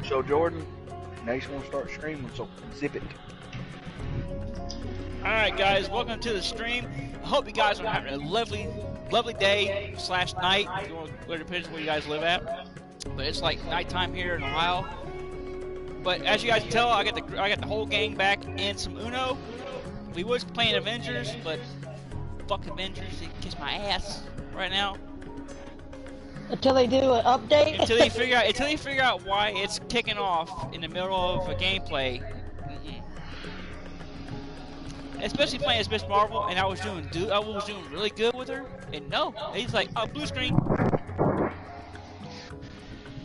So Jordan, next one start streaming, so zip it. Alright guys, welcome to the stream. I hope you guys are having a lovely day / night. It depends where you guys live at. But it's like nighttime here in Ohio. But as you guys can tell, I got the whole gang back in some Uno. We was playing Avengers, but fuck Avengers, they kiss my ass right now. Until they do an update. Until they figure out why it's kicking off in the middle of a gameplay. Especially playing as Miss Marvel, and I was doing really good with her, and no, he's like, oh, blue screen.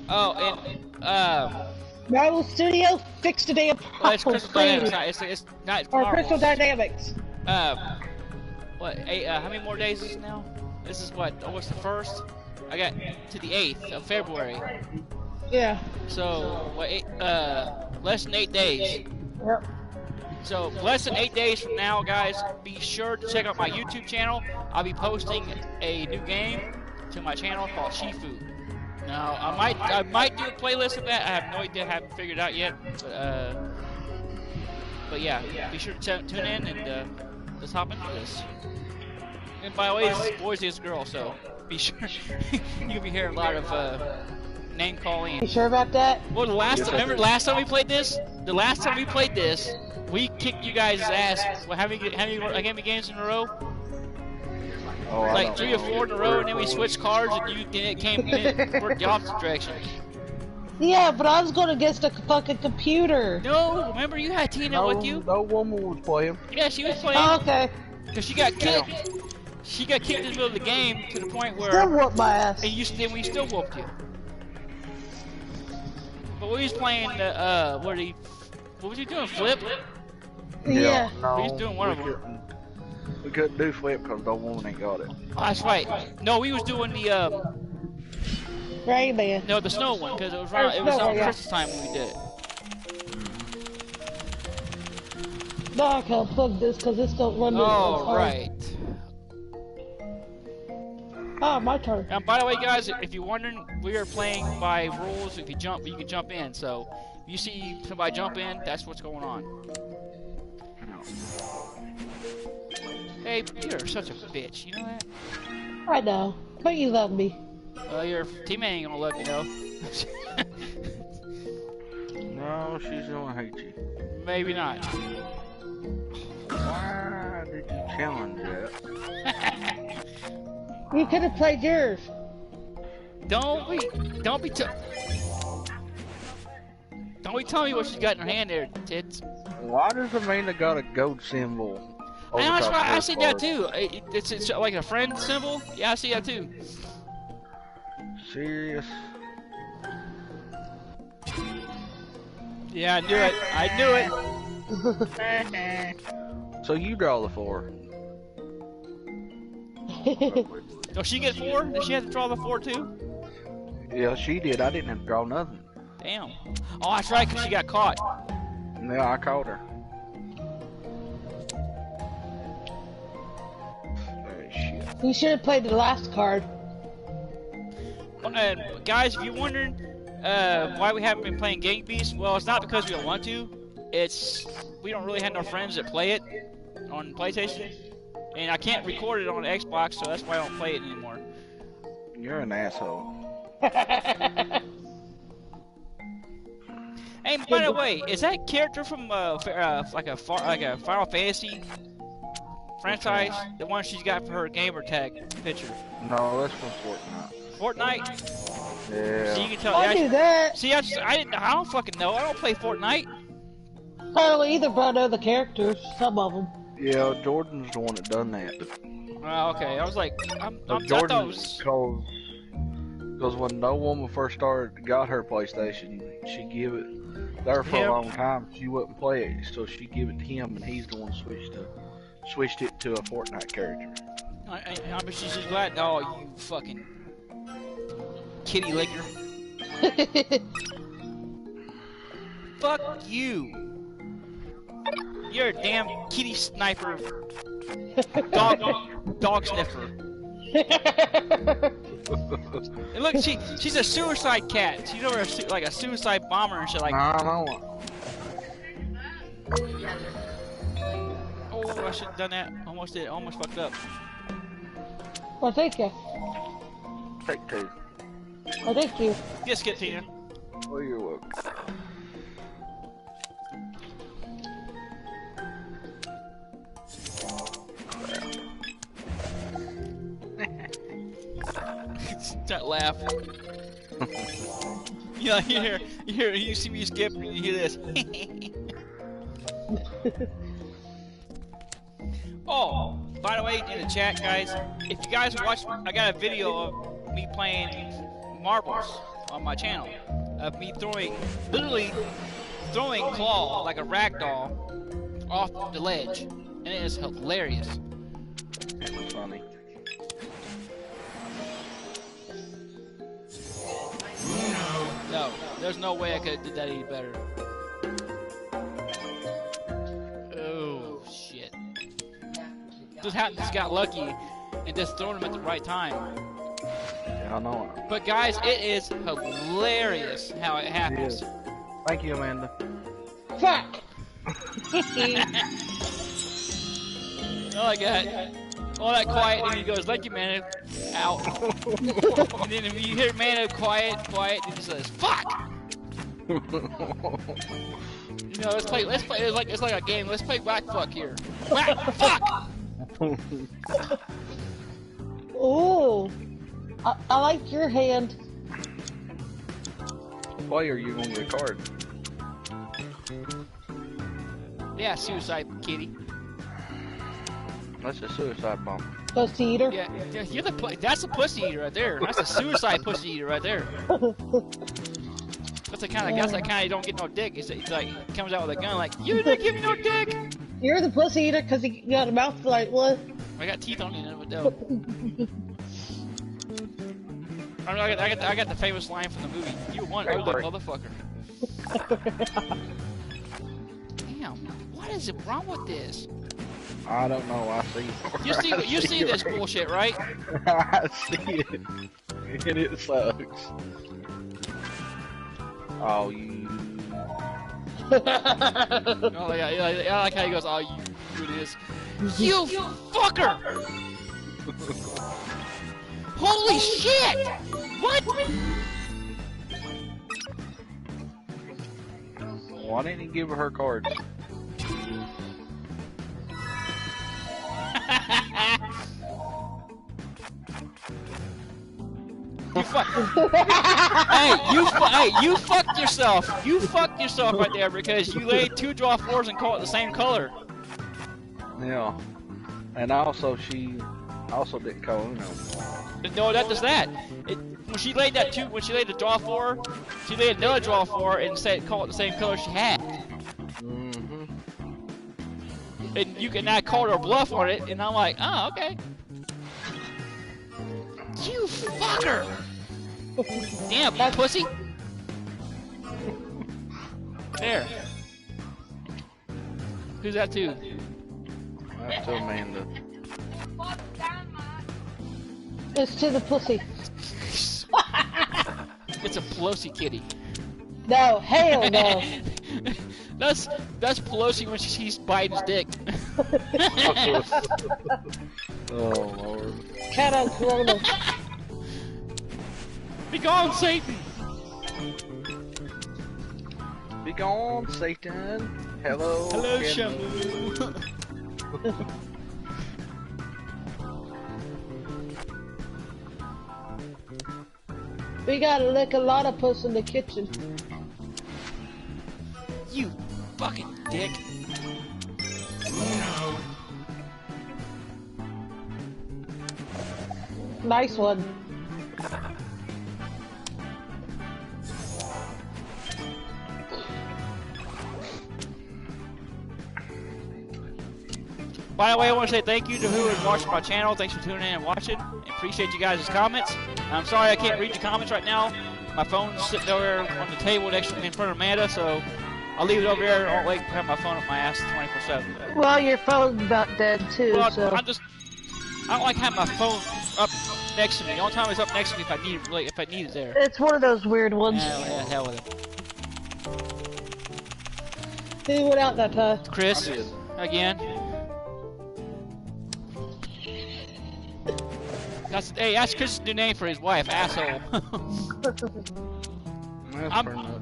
Oh, and Marvel Studio fixed the damn problem. Well, it's Crystal Dynamics, it's not or Marvel. Crystal Dynamics. What? How many more days is it now? This is what? What's the first? I got to the 8th of February. Yeah. So what? Less than 8 days. Yep. So less than 8 days from now, guys, be sure to check out my YouTube channel. I'll be posting a new game to my channel called Shifu. Now I might do a playlist of that. I have no idea, haven't figured it out yet. But yeah, be sure to tune in and let's hop into this. And by the way, this is boys against girls, so be sure you'll be hearing a lot of name calling. You sure about that? Well, remember last time we played this? The last time we played this, we kicked you guys' ass. How many games in a row? Oh, like 3 or 4 in a row, and then we switched cards, and it worked the opposite direction. Yeah, but I was going against a fucking computer. No, remember you had Tina with you? No woman was playing. Yeah, she was playing. Oh, okay. Cause she got kicked. She got kicked in the middle of the game to the point where. Still whooped my ass. And we still whooped you. But we was playing what was he doing? Flip? Yeah. No, he was doing one of them. We couldn't do flip because no woman ain't got it. Oh, that's right. No, we was doing the Rayman. No, the snow one, because it was on Christmas time when we did it. No, I can't plug this because this don't run the Oh, right. Ah, my turn. And by the way, guys, if you're wondering, we are playing by rules. If you jump, you can jump in. So if you see somebody jump in, that's what's going on. Hey, you're such a bitch. You know that? I know, but you love me. Your teammate ain't gonna let me know. No, she's gonna hate you. Maybe not. Why did you challenge that? You could have played yours. Don't be telling me what she's got in her hand there, tits. Why does Amanda got a gold symbol? And that's why I see that too. It's like a friend symbol. Yeah, I see that too. Serious? Yeah, I knew it. I knew it. So you draw the 4. Oh, she get 4? Did she have to draw the 4 too? Yeah, she did. I didn't have to draw nothing. Damn. Oh, that's right, because she got caught. Yeah, I caught her. Shit. You should have played the last card. Guys, if you're wondering why we haven't been playing Gang Beasts, well, it's not because we don't want to. It's we don't really have no friends that play it on PlayStation, and I can't record it on Xbox, so that's why I don't play it anymore. You're an asshole. Hey, by the way, is that character from like a Final Fantasy franchise, the one she's got for her gamer tag picture? No, that's from Fortnite. Fortnite? Yeah. So you can tell. I do that. See, I don't fucking know. I don't play Fortnite. I don't either, but I know the characters, some of them. Yeah, Jordan's the one that done that. Oh, okay. I was like, Jordan's because when no woman first got her PlayStation, she give it there for a long time. She wouldn't play it, so she give it to him, and he's the one switched it to a Fortnite character. I bet she's just glad. Oh, you fucking kitty licker. Fuck you. You're a damn kitty sniper. Dog sniffer. And look, she's a suicide cat. She's over like a suicide bomber and shit like. I know. Oh, I should have done that. Almost did. Almost fucked up. Well, thank you. Take two. Well, thank you. Yes, get Tina. Oh, you're welcome. Don't laugh. Yeah, you see me skip and you hear this. Oh, by the way, in the chat, guys, if you guys watch, I got a video of me playing marbles on my channel of me literally throwing Claw like a ragdoll off the ledge, and it is hilarious. It was funny. No, there's no way I could have did that any better. Oh shit! Just got lucky and just thrown him at the right time. Yeah, I know it. But guys, it is hilarious how it happens. It is. Thank you, Amanda. Fuck! Oh, I got all that quiet, and he goes, "Thank you, man." Out. And then if you hear man quiet, and he says, "Fuck." You know, let's play. It's like a game. Let's play whack fuck here. Whack fuck. Oh, I like your hand. Play or you gonna get a card? Yeah, suicide kitty. That's a suicide bomb. Pussy eater. Yeah, you're that's a pussy eater right there. That's a suicide pussy eater right there. That's the kind of guy that kind of don't get no dick. He's like, he comes out with a gun like, you didn't give me no dick. You're the pussy eater because you got a mouth like what? I got teeth on you, no. I got the famous line from the movie. You one ugly motherfucker. Damn, what is wrong with this? I don't know. I see. You see this bullshit, right? I see it, and it sucks. Oh, you. Oh, yeah, I like how he goes, "Oh, you do this, you fucker!" Holy shit! What? Why didn't you give her her cards? You fuck. you fucked yourself. You fucked yourself right there because you laid 2 draw 4s and called it the same color. Yeah. And also, she also didn't call Uno. No, that does that. When she laid the draw 4, she laid another draw 4 and said call it the same color she had. Mm-hmm. And you can now call her bluff on it, and I'm like, oh, okay. You fucker! Damn, you pussy! There. Who's that to? That's to Amanda. It's to the pussy. It's a Pelosi kitty. No, hell no. That's Pelosi when she sees Biden's dick. Oh, Lord. Cat on Corona. Be gone, Satan! Be gone, Satan. Hello. Hello, Shamu. Shamu. We gotta lick a lot of puss in the kitchen. You fucking dick. Nice one. By the way, I want to say thank you to who is watching my channel. Thanks for tuning in and watching. I appreciate you guys' comments. I'm sorry I can't read your comments right now. My phone's sitting over there on the table next to me in front of Amanda, so I'll leave it over there. I don't like to have my phone up my ass 24/7. Well, your phone's about dead too, Well, so. I don't like having my phone up next to me. The only time it's up next to me if I need it, if I need it there. It's one of those weird ones. Yeah, hell with it. Who went out that time? Chris, again. That's Chris's new name for his wife, asshole.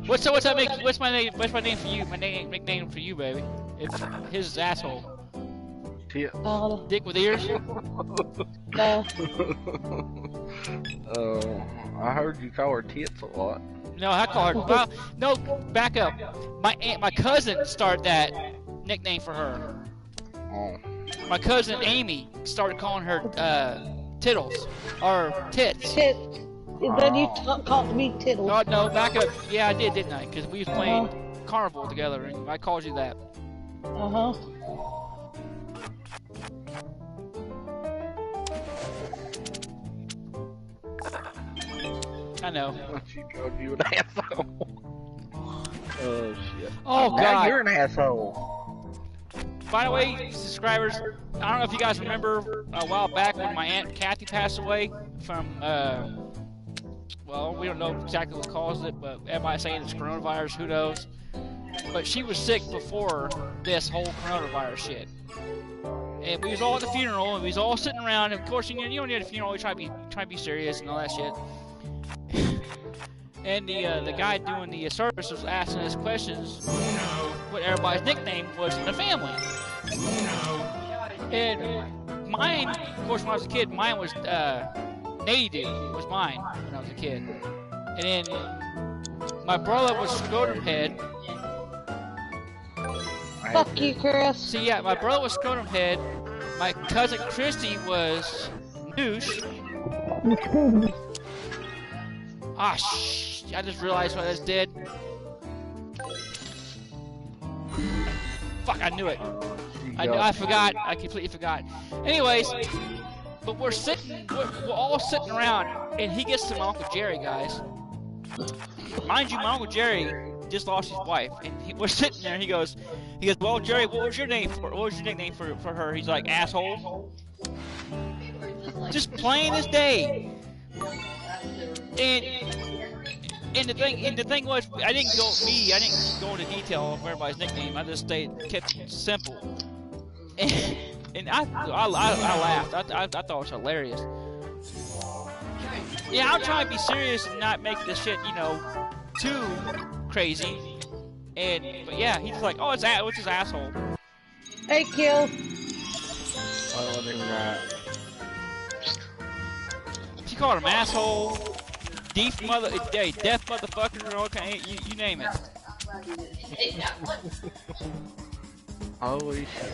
What's my name for you? My nickname for you, baby. It's his asshole. Tit. Dick with ears? No. I heard you call her tits a lot. No, I call her. Well, no, back up. My cousin started that nickname for her. Oh. My cousin Amy started calling her Tittles or Tits. Tit. Then you called me Tittles. Oh no, back up. Yeah, I did, didn't I? Because we was playing Carnival together, and I called you that. I know. She called you an asshole. Oh shit. Oh god. Now you're an asshole. By the way, subscribers, I don't know if you guys remember a while back when my Aunt Kathy passed away from, well, we don't know exactly what caused it, but everybody's saying it's coronavirus, who knows. But she was sick before this whole coronavirus shit. And we was all at the funeral, and we was all sitting around, and of course, you know, you don't need a funeral, you try to be serious and all that shit. And the guy doing the service was asking us questions what everybody's nickname was in the family. And mine, of course, when I was a kid, mine was NED was mine when I was a kid. And then my brother was Scrotum Head. Fuck you, Chris. So yeah, my brother was Scrotum Head. My cousin Christy was Noosh. Ah, I just realized what I just did. Fuck, I knew it. I forgot. I completely forgot. Anyways, but we're all sitting around, and he gets to my Uncle Jerry, guys. Mind you, my Uncle Jerry just lost his wife, and we're sitting there, and he goes, well, Jerry, what was your nickname for her? He's like, asshole. Just plain as day. And the thing was, I didn't go into detail of everybody's nickname. I just kept it simple. And I laughed. I thought it was hilarious. Yeah, I'm trying to be serious and not make this shit, you know, too crazy. But yeah, he's like, oh, what's his asshole? Hey, Kill. She called him asshole. Deaf motherfucker, okay, you name it. Holy shit.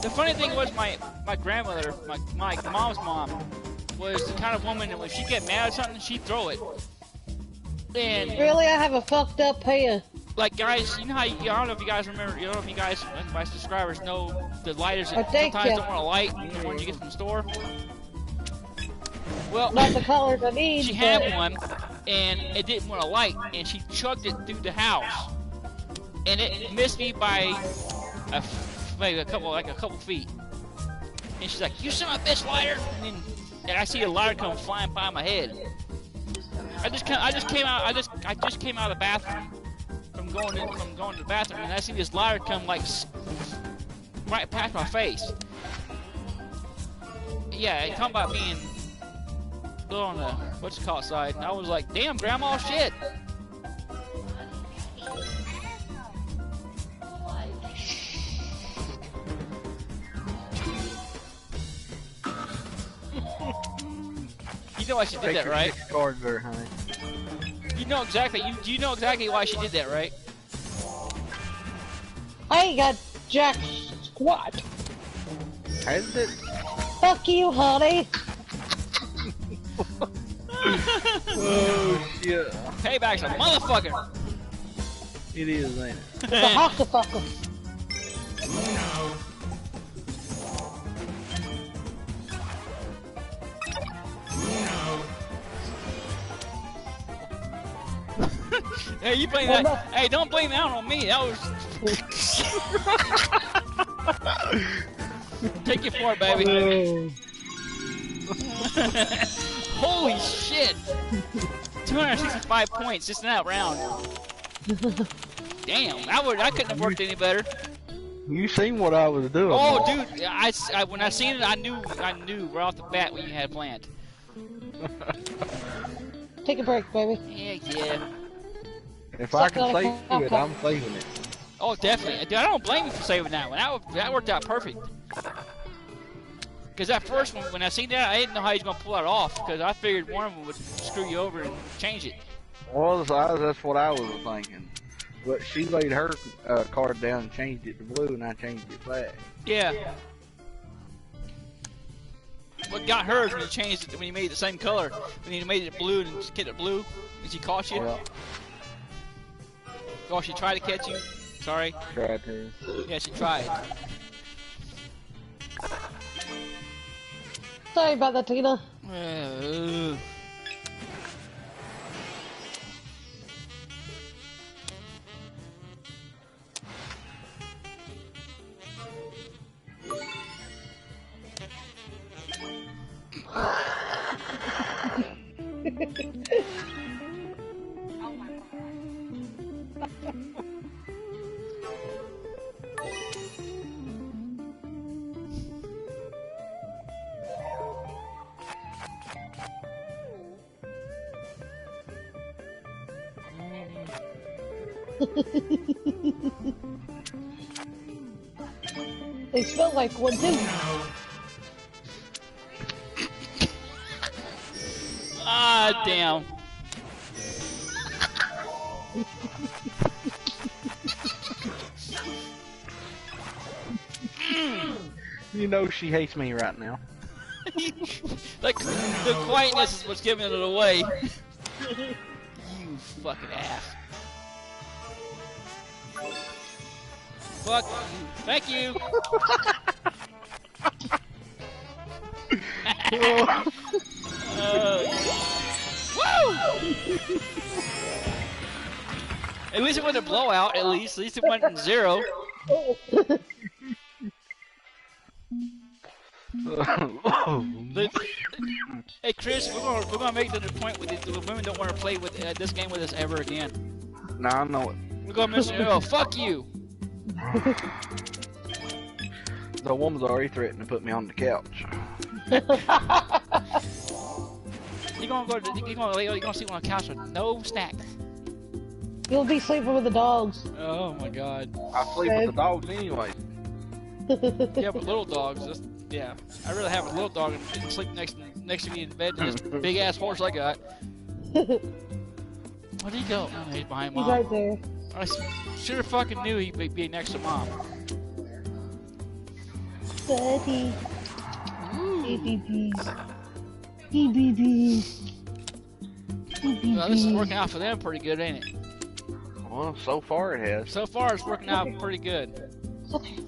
The funny thing was my grandmother, my mom's mom, was the kind of woman that when she get mad at something, she'd throw it. And really, I have a fucked up hand. Like guys, you know how I don't know if you guys remember, you don't know if you guys, my subscribers know the lighters that sometimes don't want to light, the ones you get from the store. Well, not the colors I need. She had one, and it didn't want to light, and she chucked it through the house, and it missed me by maybe a couple feet. And she's like, "You son of a bitch, lighter!" And I see a lighter come flying by my head. I just came out of the bathroom from going to the bathroom, and I see this lighter come like right past my face. Yeah, it come by being on the what's it called side, and I was like, damn, grandma, shit. You know why she did that, right? Cards there, honey. You know exactly. You know exactly why she did that, right? I ain't got jack squat. Has it? Fuck you, honey. Oh shit. Payback's a motherfucker. It is, ain't it? It's a hockafucker. Hey, you blame that. Hey, don't blame that on me. That was. Take it for it, baby. Holy shit! 265 points just in that round. Damn, I couldn't have worked any better. You seen what I was doing? Oh, dude, when I seen it, I knew right off the bat what you had planned. Take a break, baby. Yeah. If I can save it, I'm saving it. Oh, definitely. Dude, I don't blame you for saving that one. That worked out perfect. Because that first one, when I seen that, I didn't know how he was going to pull it off. Because I figured one of them would screw you over and change it. Well, that's what I was thinking. But she laid her card down and changed it to blue, and I changed it back. Yeah. What got hers when you changed it, when you made it the same color, when you made it blue and just kept it blue, and she caught you? Yeah. Oh, she tried to catch you? Sorry. Tried to. Yeah, she tried. Sorry about that, Tina. They smell like one too. Ah, damn. You know she hates me right now. Like, the quietness is what's giving it away. You fucking ass. Fuck you. Thank you. Woo! At least it wasn't a blowout. At least it went in 0. Hey Chris, we're gonna make the point with the women don't want to play with this game with us ever again. Nah, I know it. We're gonna mention it. Oh, fuck you. The woman's already threatened to put me on the couch. You're gonna sleep on a couch with no snacks. You'll be sleeping with the dogs. Oh my god. I sleep with the dogs anyway. Yeah, but little dogs. Yeah, I'd rather have a little dog and sleep next to me in bed than this big ass horse I got. Where'd he go? Oh, he's behind Mom. He's right there. I should have fucking knew he'd be next to Mom. Daddy. EBBs. EBBs. Well, this is working out for them pretty good, ain't it? Well, so far it has. So far, it's working out pretty good. Okay.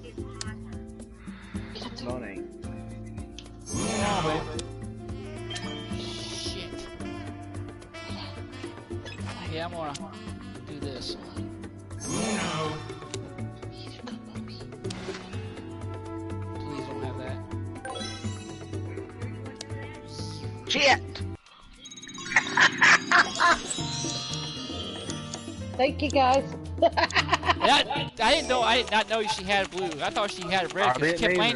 No, it ain't. Come on, baby. Shit. Yeah, I'm gonna do this. Please don't have that. Shit! Thank you, guys. I did not know she had blue. I thought she had red.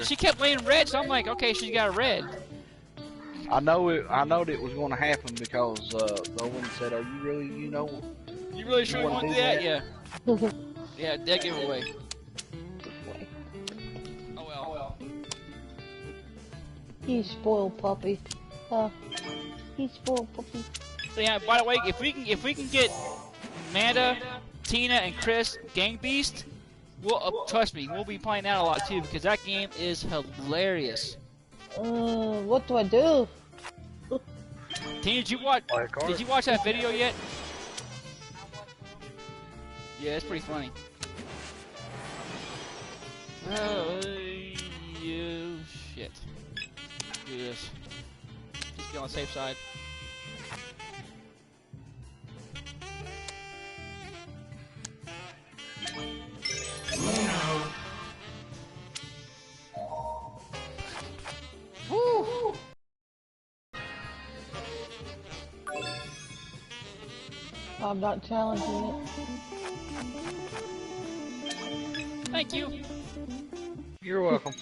She kept laying red, so I'm like, okay, she's got a red. I know it was going to happen because the woman said, "Are you really, You really sure you want to do that? Yeah. Yeah, dead giveaway. Oh well. You spoiled puppy. You spoiled puppy. So yeah, by the way, if we can get Amanda, Tina, and Chris Gang Beast, trust me, we'll be playing that a lot too because that game is hilarious. What do I do? Tina, did you watch that video yet? Yeah, it's pretty funny. Oh, shit. Do this. Just be on the safe side. I'm not challenging it. Thank you. You're welcome.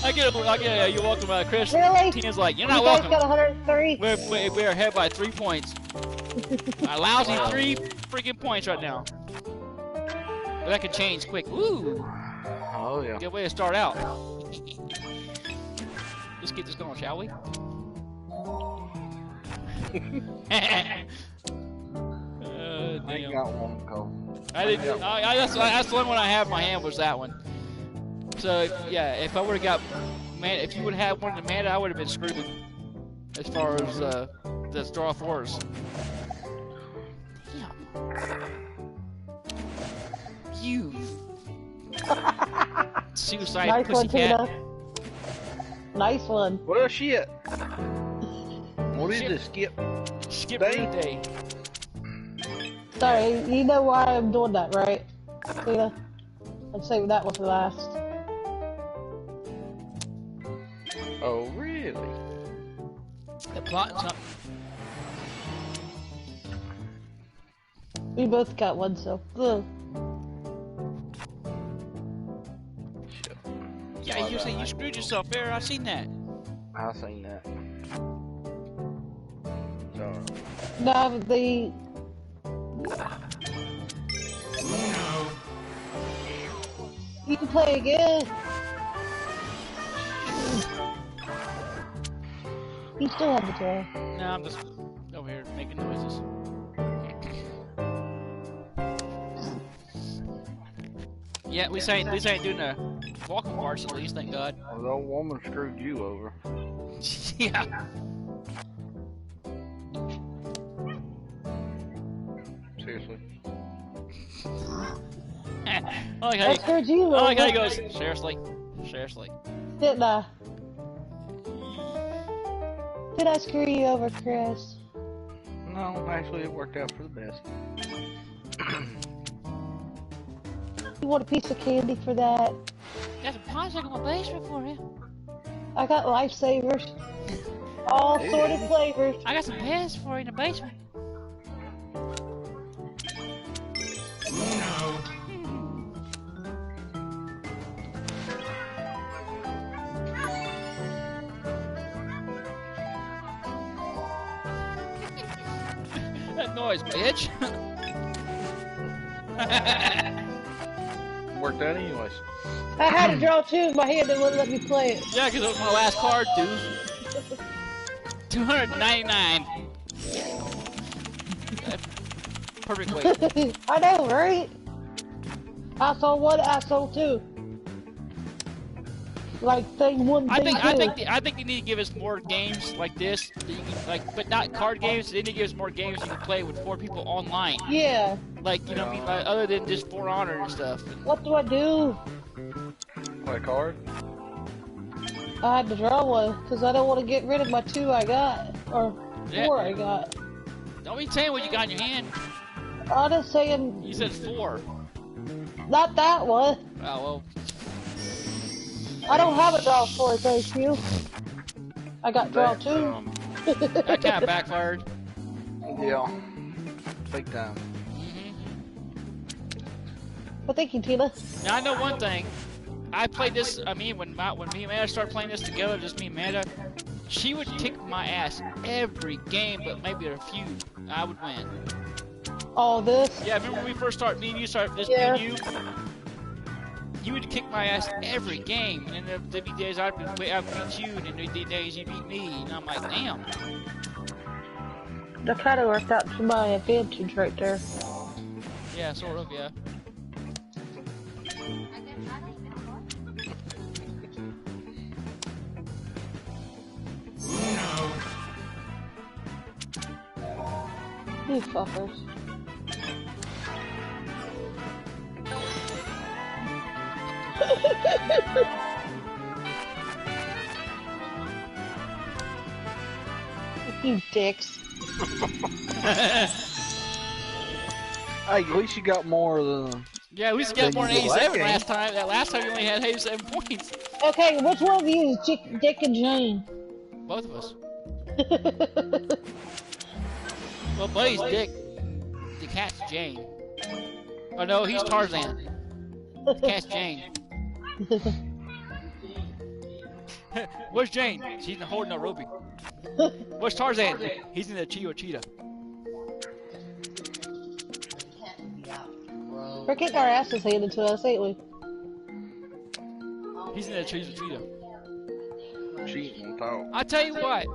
I get a you're welcome, Chris. Really? Tina's like, you're not You welcome. guys got 103? We're ahead by 3 points. A lousy 3 freaking points right now. But that could change quick. Ooh. Oh yeah. Good way to start out. Let's get this going, shall we? I ain't got one, Cole. I didn't. That's the only one I have in my hand was that one. So yeah, if I would have got man, if you would have had one of the mana, I would have been screwed as far as the draw fours. Yeah. You. Suicide Nice one, pussycat. Tina. Nice one. Well, shit. What is this? Skip Day? day. Sorry, you know why I'm doing that, right? Tina? I'm saving that one for last. Oh, really? The plotting something. We both got one, so. Ugh. Shit. Yeah, you say you screwed yourself there. I seen that. I seen that. Sorry. No, the. You can play again. You still have the draw. No, I'm just over here making noises. Yeah, at least I ain't doing a walking parts at least, thank God. Well, the old woman screwed you over. Yeah. Seriously. I like how I he, screwed you I like how he over. goes, seriously? Seriously. Didn't I? Did I screw you over, Chris? No, actually it worked out for the best. You want a piece of candy for that? Got some pies in my basement for you. I got lifesavers. All Hey. sorted flavors. I got some pears for you in the basement. That noise, bitch. Worked out anyways. I had to draw two. My hand didn't let me play it. Yeah, because it was my last card, dude. 299. Perfect weight. I know, right? I saw one, I saw two. Like thing one, thing two. I think they need to give us more games like this, that you can, like, but not card games. They need to give us more games you can play with 4 people online. Yeah. Like, you know what I mean? Like, other than just For Honor and stuff. What do I do? Play a card? I had to draw one because I don't want to get rid of my 2 I got or 4 Yeah. I got. Don't be saying what you got in your hand. I'm just saying. You said 4. Not that one. Oh, well. I don't have a draw 4, thank you. I got draw 2. That kind of backfired. Yeah. Big time. Well, thank you, Tina. Now I know one thing. I played this. I mean, when me and Amanda started playing this together, just me and Amanda, she would kick my ass every game, but maybe a few I would win. All this. Yeah, remember when we first started? Me and you started this. Yeah. Me and you. You would kick my ass every game, and then there'd be days I'd beat you, and then there'd be days you'd beat me, and I'm like, damn. That kind of worked out to my advantage right there. Yeah, sort of. Yeah. You fuckers. You dicks. Hey, at least you got more than. Yeah, we just got more than 87 last time. That last time you only had 87 points. Okay, which one of you is Dick and Jane? Both of us. Well, Buddy's Dick. The cat's Jane. Oh no, he's Tarzan. The cat's Jane. Where's Jane? She's holding Nairobi. Where's Tarzan? He's in the cheetah. We're getting our asses handed to us, ain't we? He's in the cheetah. Cheating talk. I tell you what.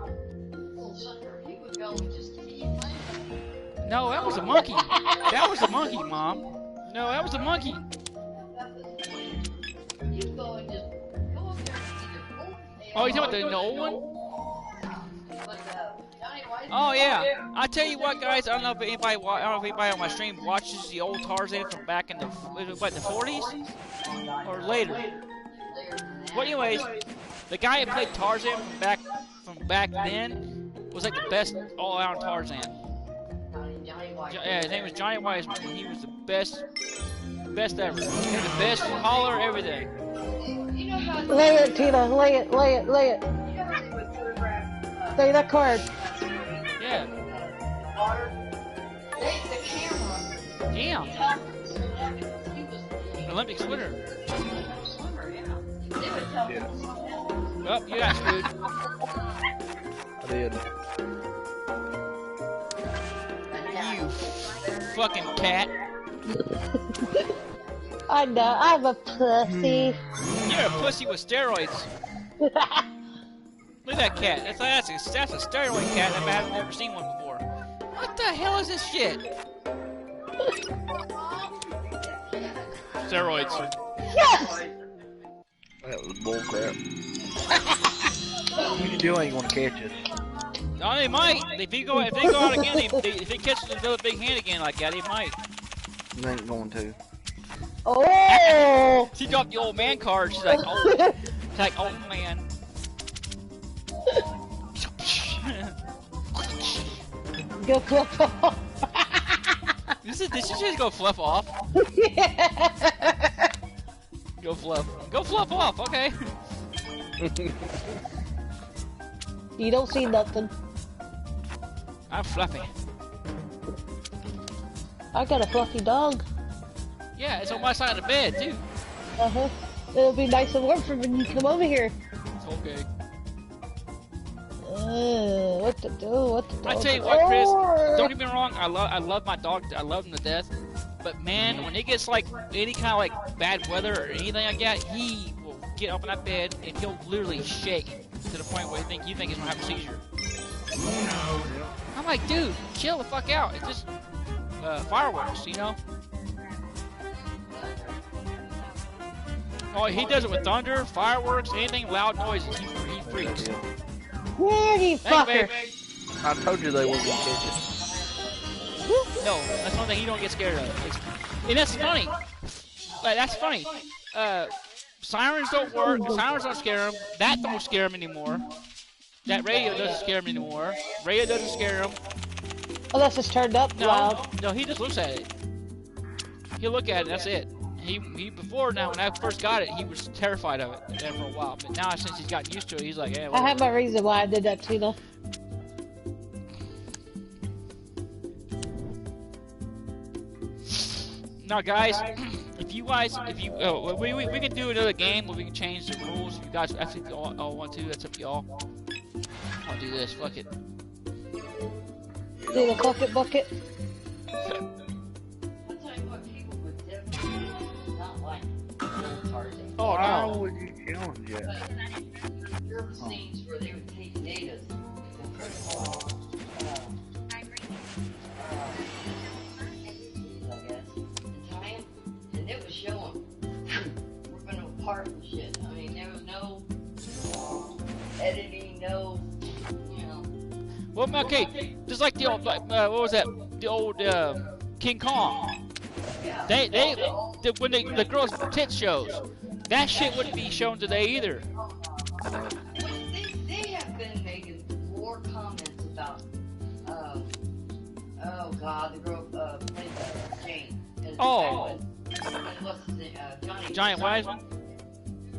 No, that was a monkey. That was a monkey, Mom. No, that was a monkey. Oh, you talking about the old one? Oh yeah. I tell you what, guys. I don't know if anybody on my stream watches the old Tarzan from back in the 40s or later. Well, anyways, the guy who played Tarzan from back then was like the best all-around Tarzan. Yeah, his name was Johnny Wiseman. He was the best ever. He had the best collar, everything. Lay it, Tina. Lay it. Lay that card. Yeah. Damn. Olympic swimmer. Yeah. Oh, you got screwed. I did. You fucking cat. I know, I'm a pussy. You're a pussy with steroids. Look at that cat. That's a steroid cat. I've never seen one before. What the hell is this shit? Steroids. Yes! That was bullcrap. You still ain't gonna catch us. No, they might. If they go out again, if they catch another big hand again like that, they might. You ain't going to. Oh! She dropped the old man card. She's like, oh, man. Go fluff off. Did she just go fluff off? Yeah. Go fluff off. Okay. You don't see nothing. I'm fluffy. I got a fluffy dog. Yeah, it's on my side of the bed too. Uh-huh. It'll be nice and warm for when you come over here. It's okay. What to do? I tell you what, Chris. Don't get me wrong. I love my dog. I love him to death. But man, when it gets like any kind of like bad weather or anything like that, he will get up in that bed and he'll literally shake to the point where you think he's gonna have a seizure. I'm like, dude, chill the fuck out. It's just fireworks, you know. Oh, he does it with thunder, fireworks, anything loud noises. He freaks. Pretty fucker. I told you they wasn't gonna catch it. No, that's one thing he don't get scared of. And that's funny. Like, that's funny. Sirens don't work. Sirens don't scare him. That don't scare him anymore. That radio doesn't scare him anymore. Radio doesn't scare him. Oh, that's just turned up loud. No, he just looks at it. He'll look at it, that's it. He before now, when I first got it, he was terrified of it there for a while. But now, since he's gotten used to it, he's like, hey, I have my reason why I did that, Tina. Now, guys, we can do another game where we can change the rules. If you guys actually all want to, that's up to y'all. I'll do this. Fuck it. Do the bucket. Oh Why no! would you challenge it? There were scenes where they would take natives and and it was showing. We're gonna part and shit. I mean, there was no editing, no, you know. Well, okay, just like the old, what was that? The old King Kong. They when the girls' tits shows, that shit wouldn't be shown today either. They have been making more comments about, oh God, the girl played Jane. Oh. And what's his name? Giant Wiseman.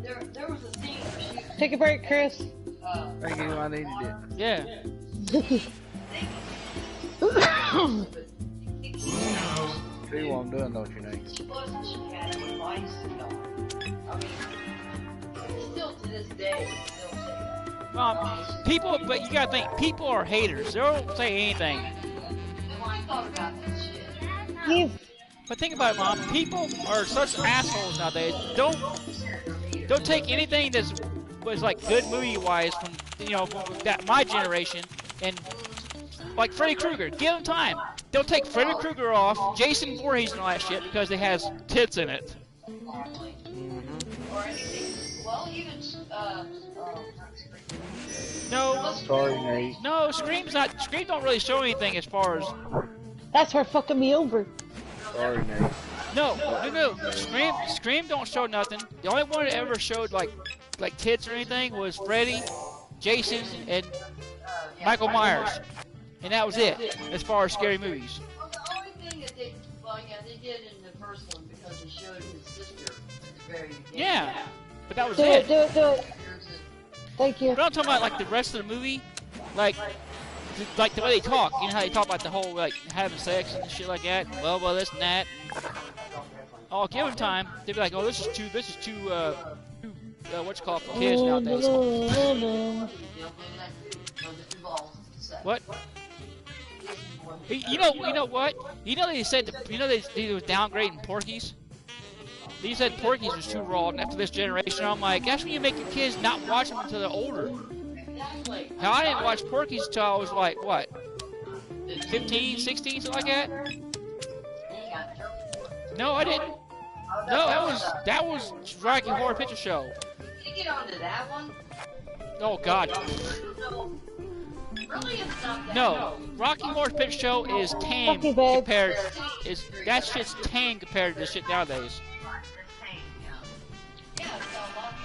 There was a scene where she. Take a break, Chris. Thank you, I needed it. Yeah. See what I'm doing, don't you, Nate? She wasn't. She had advice and all. I mean, still to this day, still say that. People, but you gotta think, people are haters. They don't say anything. Well, I thought about that shit. But think about it, Mom. People are such assholes nowadays. Don't take anything that was like good movie-wise from my generation and like Freddy Krueger. Give them time. They'll take Freddy Krueger off, Jason Voorhees and all that shit because it has tits in it. Or anything. Well, even No. Sorry, Nate. No, Scream don't really show anything as far as. That's for fucking me over. Sorry, Nate. No. Scream don't show nothing. The only one that ever showed like tits or anything was Freddy, Jason, and Michael Myers, and that was it as far as scary movies. Well, the only thing that they did in the first one because they showed his sister at the very beginning. Yeah, but that was Do it. it. Thank you. But I'm talking about like the rest of the movie, like the way they talk. You know how they talk about the whole like having sex and shit like that, and blah blah this and that. Oh, give them time. They'd be like, oh, this is too what you call it for kids nowadays. What? You know what? You know they said they was downgrading Porky's. They said Porky's was too raw, and after this generation, I'm like, that's when you make your kids not watch them until they're older. Now, I didn't watch Porky's until I was like, what, 15, 16, something like that? No, I didn't. No, that was Rocky Horror Picture Show. Did you get onto that one? Oh, God. Really, it's not that. No, Rocky Horror Picture Show is tame compared. That shit's tame compared to this shit nowadays.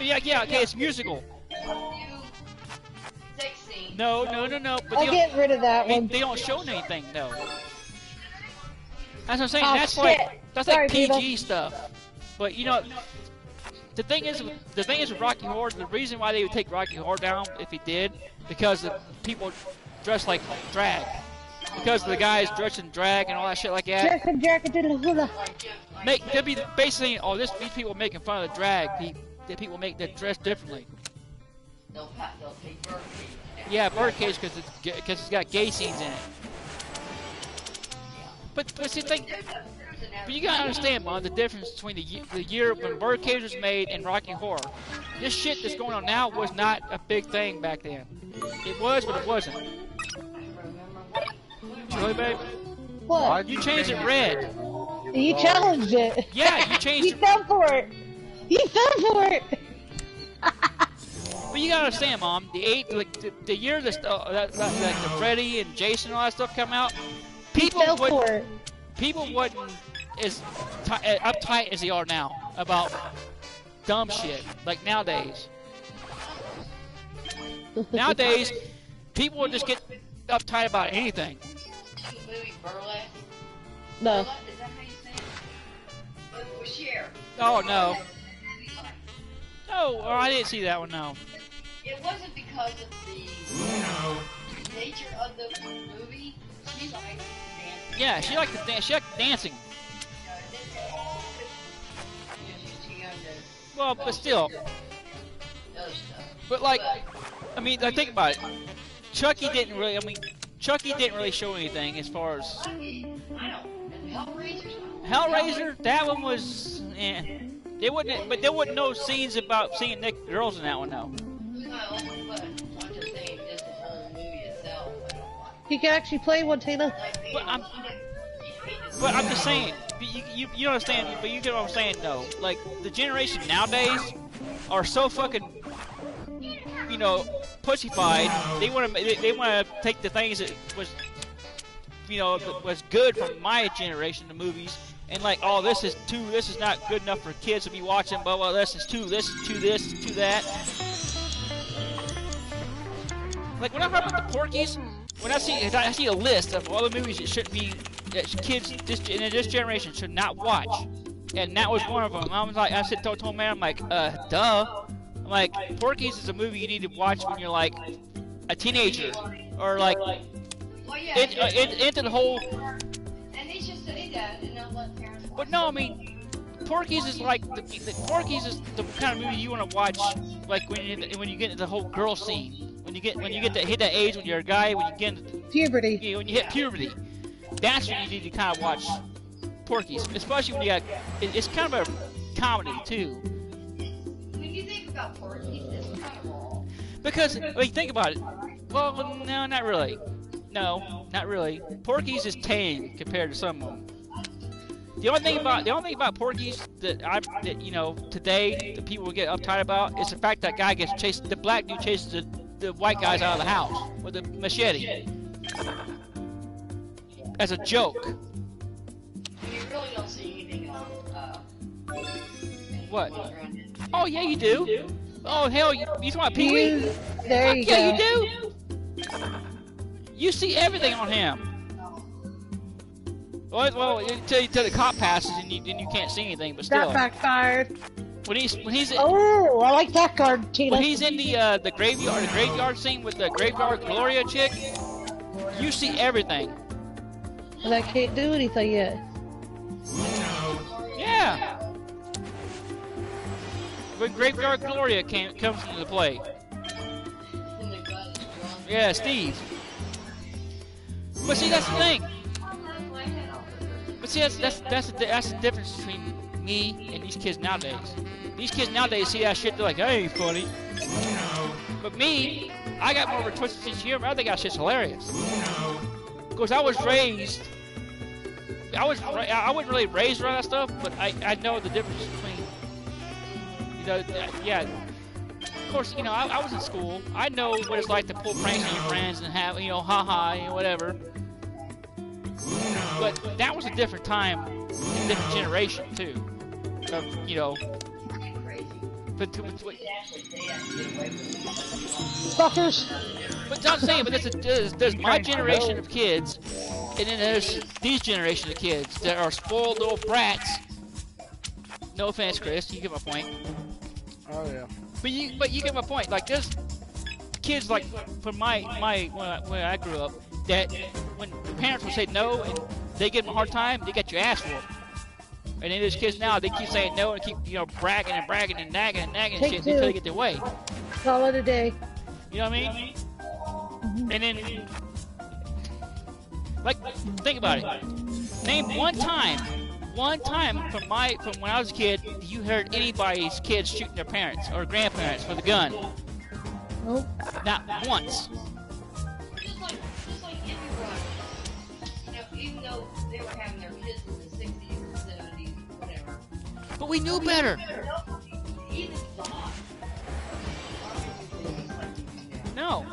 Yeah, okay, it's musical. No. But I'll get rid of that one. They don't show anything, though. That's what I'm saying. Oh, That's Sorry, like PG Diva. stuff. But the thing is with Rocky Horror, the reason why they would take Rocky Horror down if he did, because the people dress like drag. Because the guys dress in drag and all that shit like that. They'd be basically, these people making fun of the drag. The people that dress differently. They'll take Birdcage. Yeah, Birdcage because it's got gay scenes in it. But see, but you gotta understand, Mom, the difference between the year when Birdcage was made and Rocky Horror. This shit that's going on now was not a big thing back then. It was, but it wasn't. Really, babe? What? You changed it red. You challenged it. Yeah, you changed He fell for it. He fell for it. But you gotta understand, Mom. The year the Freddy and Jason and all that stuff come out, people wasn't as uptight as they are now about dumb shit like nowadays. Nowadays, people will just get uptight about anything. Movie Burlesque? No. Is that how you say it? With Cher. Oh no. No, I didn't see that one. No. It wasn't because of the nature of the movie. She liked dancing. Yeah, she liked to dance. She liked dancing. She's too young to. Well, but still. Other stuff. But like, I mean, think about it. Chucky didn't really show anything as far as. I know. And Hellraiser, that one was. There wasn't no scenes about seeing naked girls in that one, though. Well, but I'm just saying, just the whole movie itself. I don't like. You can actually play one, Tina. But I'm just saying, you understand, but you get what I'm saying, though. Like, the generation nowadays are so fucking, pussyfied. They want to take the things that was, was good from my generation, the movies, and like, oh, this is not good enough for kids to be watching, blah, blah, this is too this, too that. Like, when I heard about the Porkies, when I see a list of all the movies that kids in this generation should not watch, and that was one of them. I was like, told man, I'm like, duh. I'm like, Porky's is a movie you need to watch when you're like a teenager, or like into the whole. And they should say that and not let parents watch. But no, I mean, Porky's is like Porky's is the kind of movie you want to watch, like when you get into the whole girl scene, when you get to hit that age when you're a guy, when you get into puberty. when you hit puberty, that's when you need to kind of watch Porky's, especially when you got it's kind of a comedy too. When you think about Porky's, it's kind of raw. Because think about it. Well, no, not really. No, not really. Porky's is tame compared to some of them. The only thing about Porky's that today the people get uptight about is the fact that guy gets chased. The black dude chases the white guys out of the house with a machete as a joke. You really don't see anything on. What? Oh yeah, you do. Oh hell, you want Pee-wee? There you go. Yeah, you do. You see everything on him. Well, until the cop passes and you can't see anything, but still. That backfired. When he's Oh, I like that card, Tina. when he's in the graveyard scene with the graveyard Gloria chick, you see everything. And I can't do anything yet. Yeah. When graveyard Gloria comes into play. Yeah, Steve. But see, that's the thing. But see, that's the difference between me and these kids nowadays. These kids nowadays see that shit, they're like, that ain't funny. But me, I got more of a twisted sense of humor. I think that shit's hilarious. Because I was raised. I wasn't really raised around that stuff, but I know the difference between. Yeah. Of course, I was in school. I know what it's like to pull pranks on your friends and have, ha-ha, whatever. But that was a different time, a different generation, too. Fuckers. But I'm saying, there's my generation of kids, and then there's these generation of kids that are spoiled little brats. No offense, Chris, you get my point. Oh yeah. But you get my point. Like there's kids like from my when I grew up that when the parents would say no and they give them a hard time, they get your ass whooped. And then there's kids now, they keep saying no and keep bragging and nagging and shit until they get their way. Call it a day. You know what I mean? Mm-hmm. And then like think about it. Name one time from when I was a kid, you heard anybody's kids shooting their parents or grandparents with a gun. Nope. Not once. Just like everyone, even though they were having their kids in the 60s and 70s, whatever. But we knew better. Even thought. No.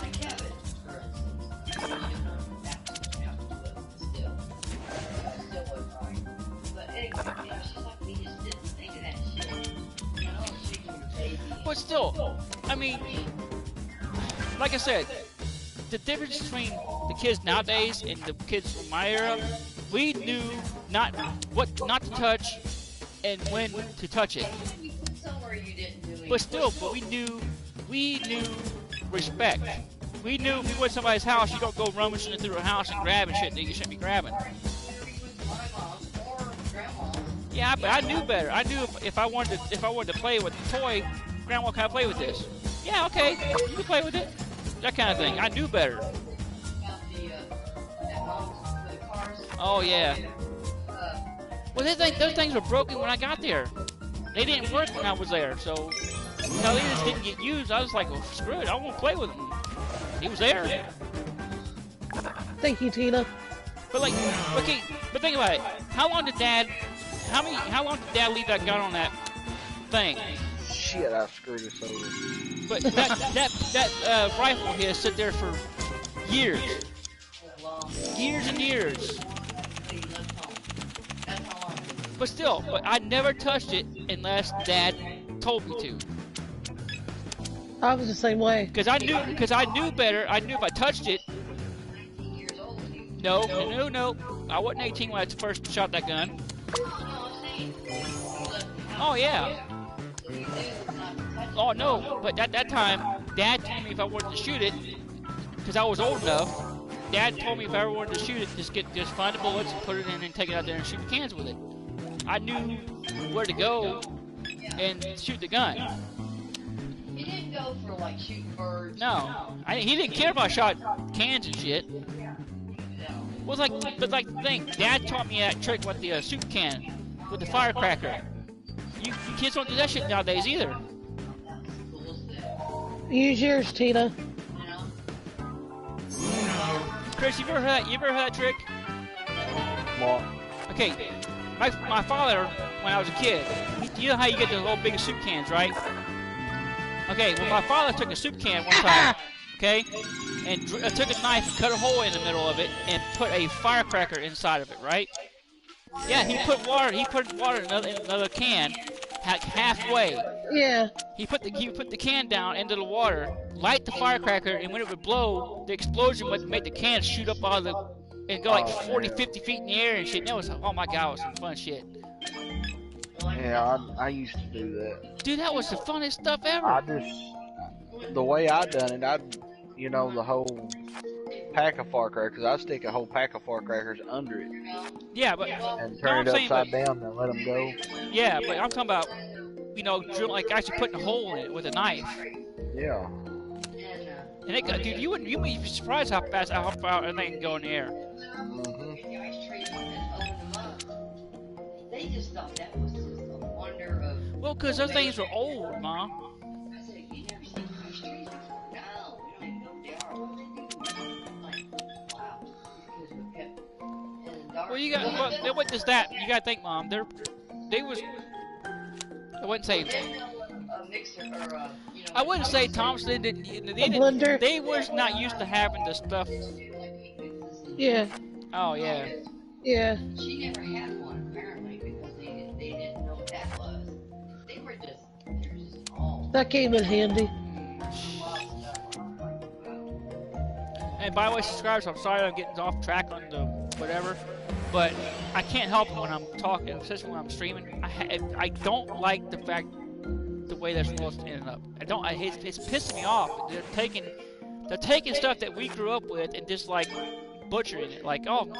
Like Kevin, for instance. But still, I mean, like I said, the difference between the kids nowadays and the kids from my era, we knew what not to touch and when to touch it. But still, we knew respect. We knew if you went to somebody's house, you don't go rummaging through a house and grabbing shit that you shouldn't be grabbing. Yeah, but I knew better. I knew if I wanted to play with a toy, Grandma, can I play with this? Yeah, okay, you can play with it. That kind of thing. I knew better. Oh yeah. Well, those things were broken when I got there. They didn't work when I was there, so they just didn't get used. I was like, well, screw it, I won't play with him. He was there. Thank you, Tina. But but think about it. How long did Dad leave that gun on that thing? Shit, I screwed this over. But that rifle of his sit there for years. Years and years. But still, I never touched it unless Dad told me to. I was the same way. Because I knew better. I knew if I touched it. No. I wasn't 18 when I first shot that gun. Oh yeah. Oh no, but at that time, Dad told me if I wanted to shoot it, because I was old enough. Dad told me if I ever wanted to shoot it, just find the bullets and put it in and take it out there and shoot the cans with it. I knew where to go and shoot the gun. He didn't go for like shooting birds. No, he didn't care if I shot cans and shit. Well, but like the thing, Dad taught me that trick with the soup can, with the firecracker. You kids don't do that shit nowadays either. Use yours, Tina. Chris, you ever heard that trick? What? Okay, my father, when I was a kid, you know how you get those old big soup cans, right? Okay, well my father took a soup can one time, okay, and took a knife and cut a hole in the middle of it and put a firecracker inside of it, right? Yeah, he put water in another can, halfway. Yeah. He put the can down into the water, light the firecracker, and when it would blow, the explosion would make the can shoot up out of the, and go like 40, 50 feet in the air and shit. And that was, oh my god, it was some fun shit. Yeah, I used to do that. Dude, that was the funnest stuff ever. The way I done it, you know, the whole pack of firecrackers, I stick a whole pack of firecrackers under it. Yeah, but and turn it upside down and let them go. Yeah, but I'm talking about, you know, like actually putting a hole in it with a knife. Yeah. And it, dude, you would be surprised how far anything can go in the air. They just thought that was just a wonder of. Well, because those things were old, Mom. I said, you never seen ice trees before? No, we don't even know what they are. What they do? Like, wow. These kids were kept in the dark. Well, you got what does that? You got to think, Mom. They was. I wouldn't say. A mixer or a, you know, I wouldn't say Thompson didn't. Blender. They was not used to having the stuff. Yeah. Oh yeah. Yeah. She never had one apparently because they didn't know what that was. They were just all. That came in handy. And by the way, subscribers, I'm sorry I'm getting off track on the whatever, but I can't help it when I'm talking, especially when I'm streaming. I don't like the fact the way they're supposed to end up. It's pissing me off. They're taking stuff that we grew up with and just like butchering it. Like, oh,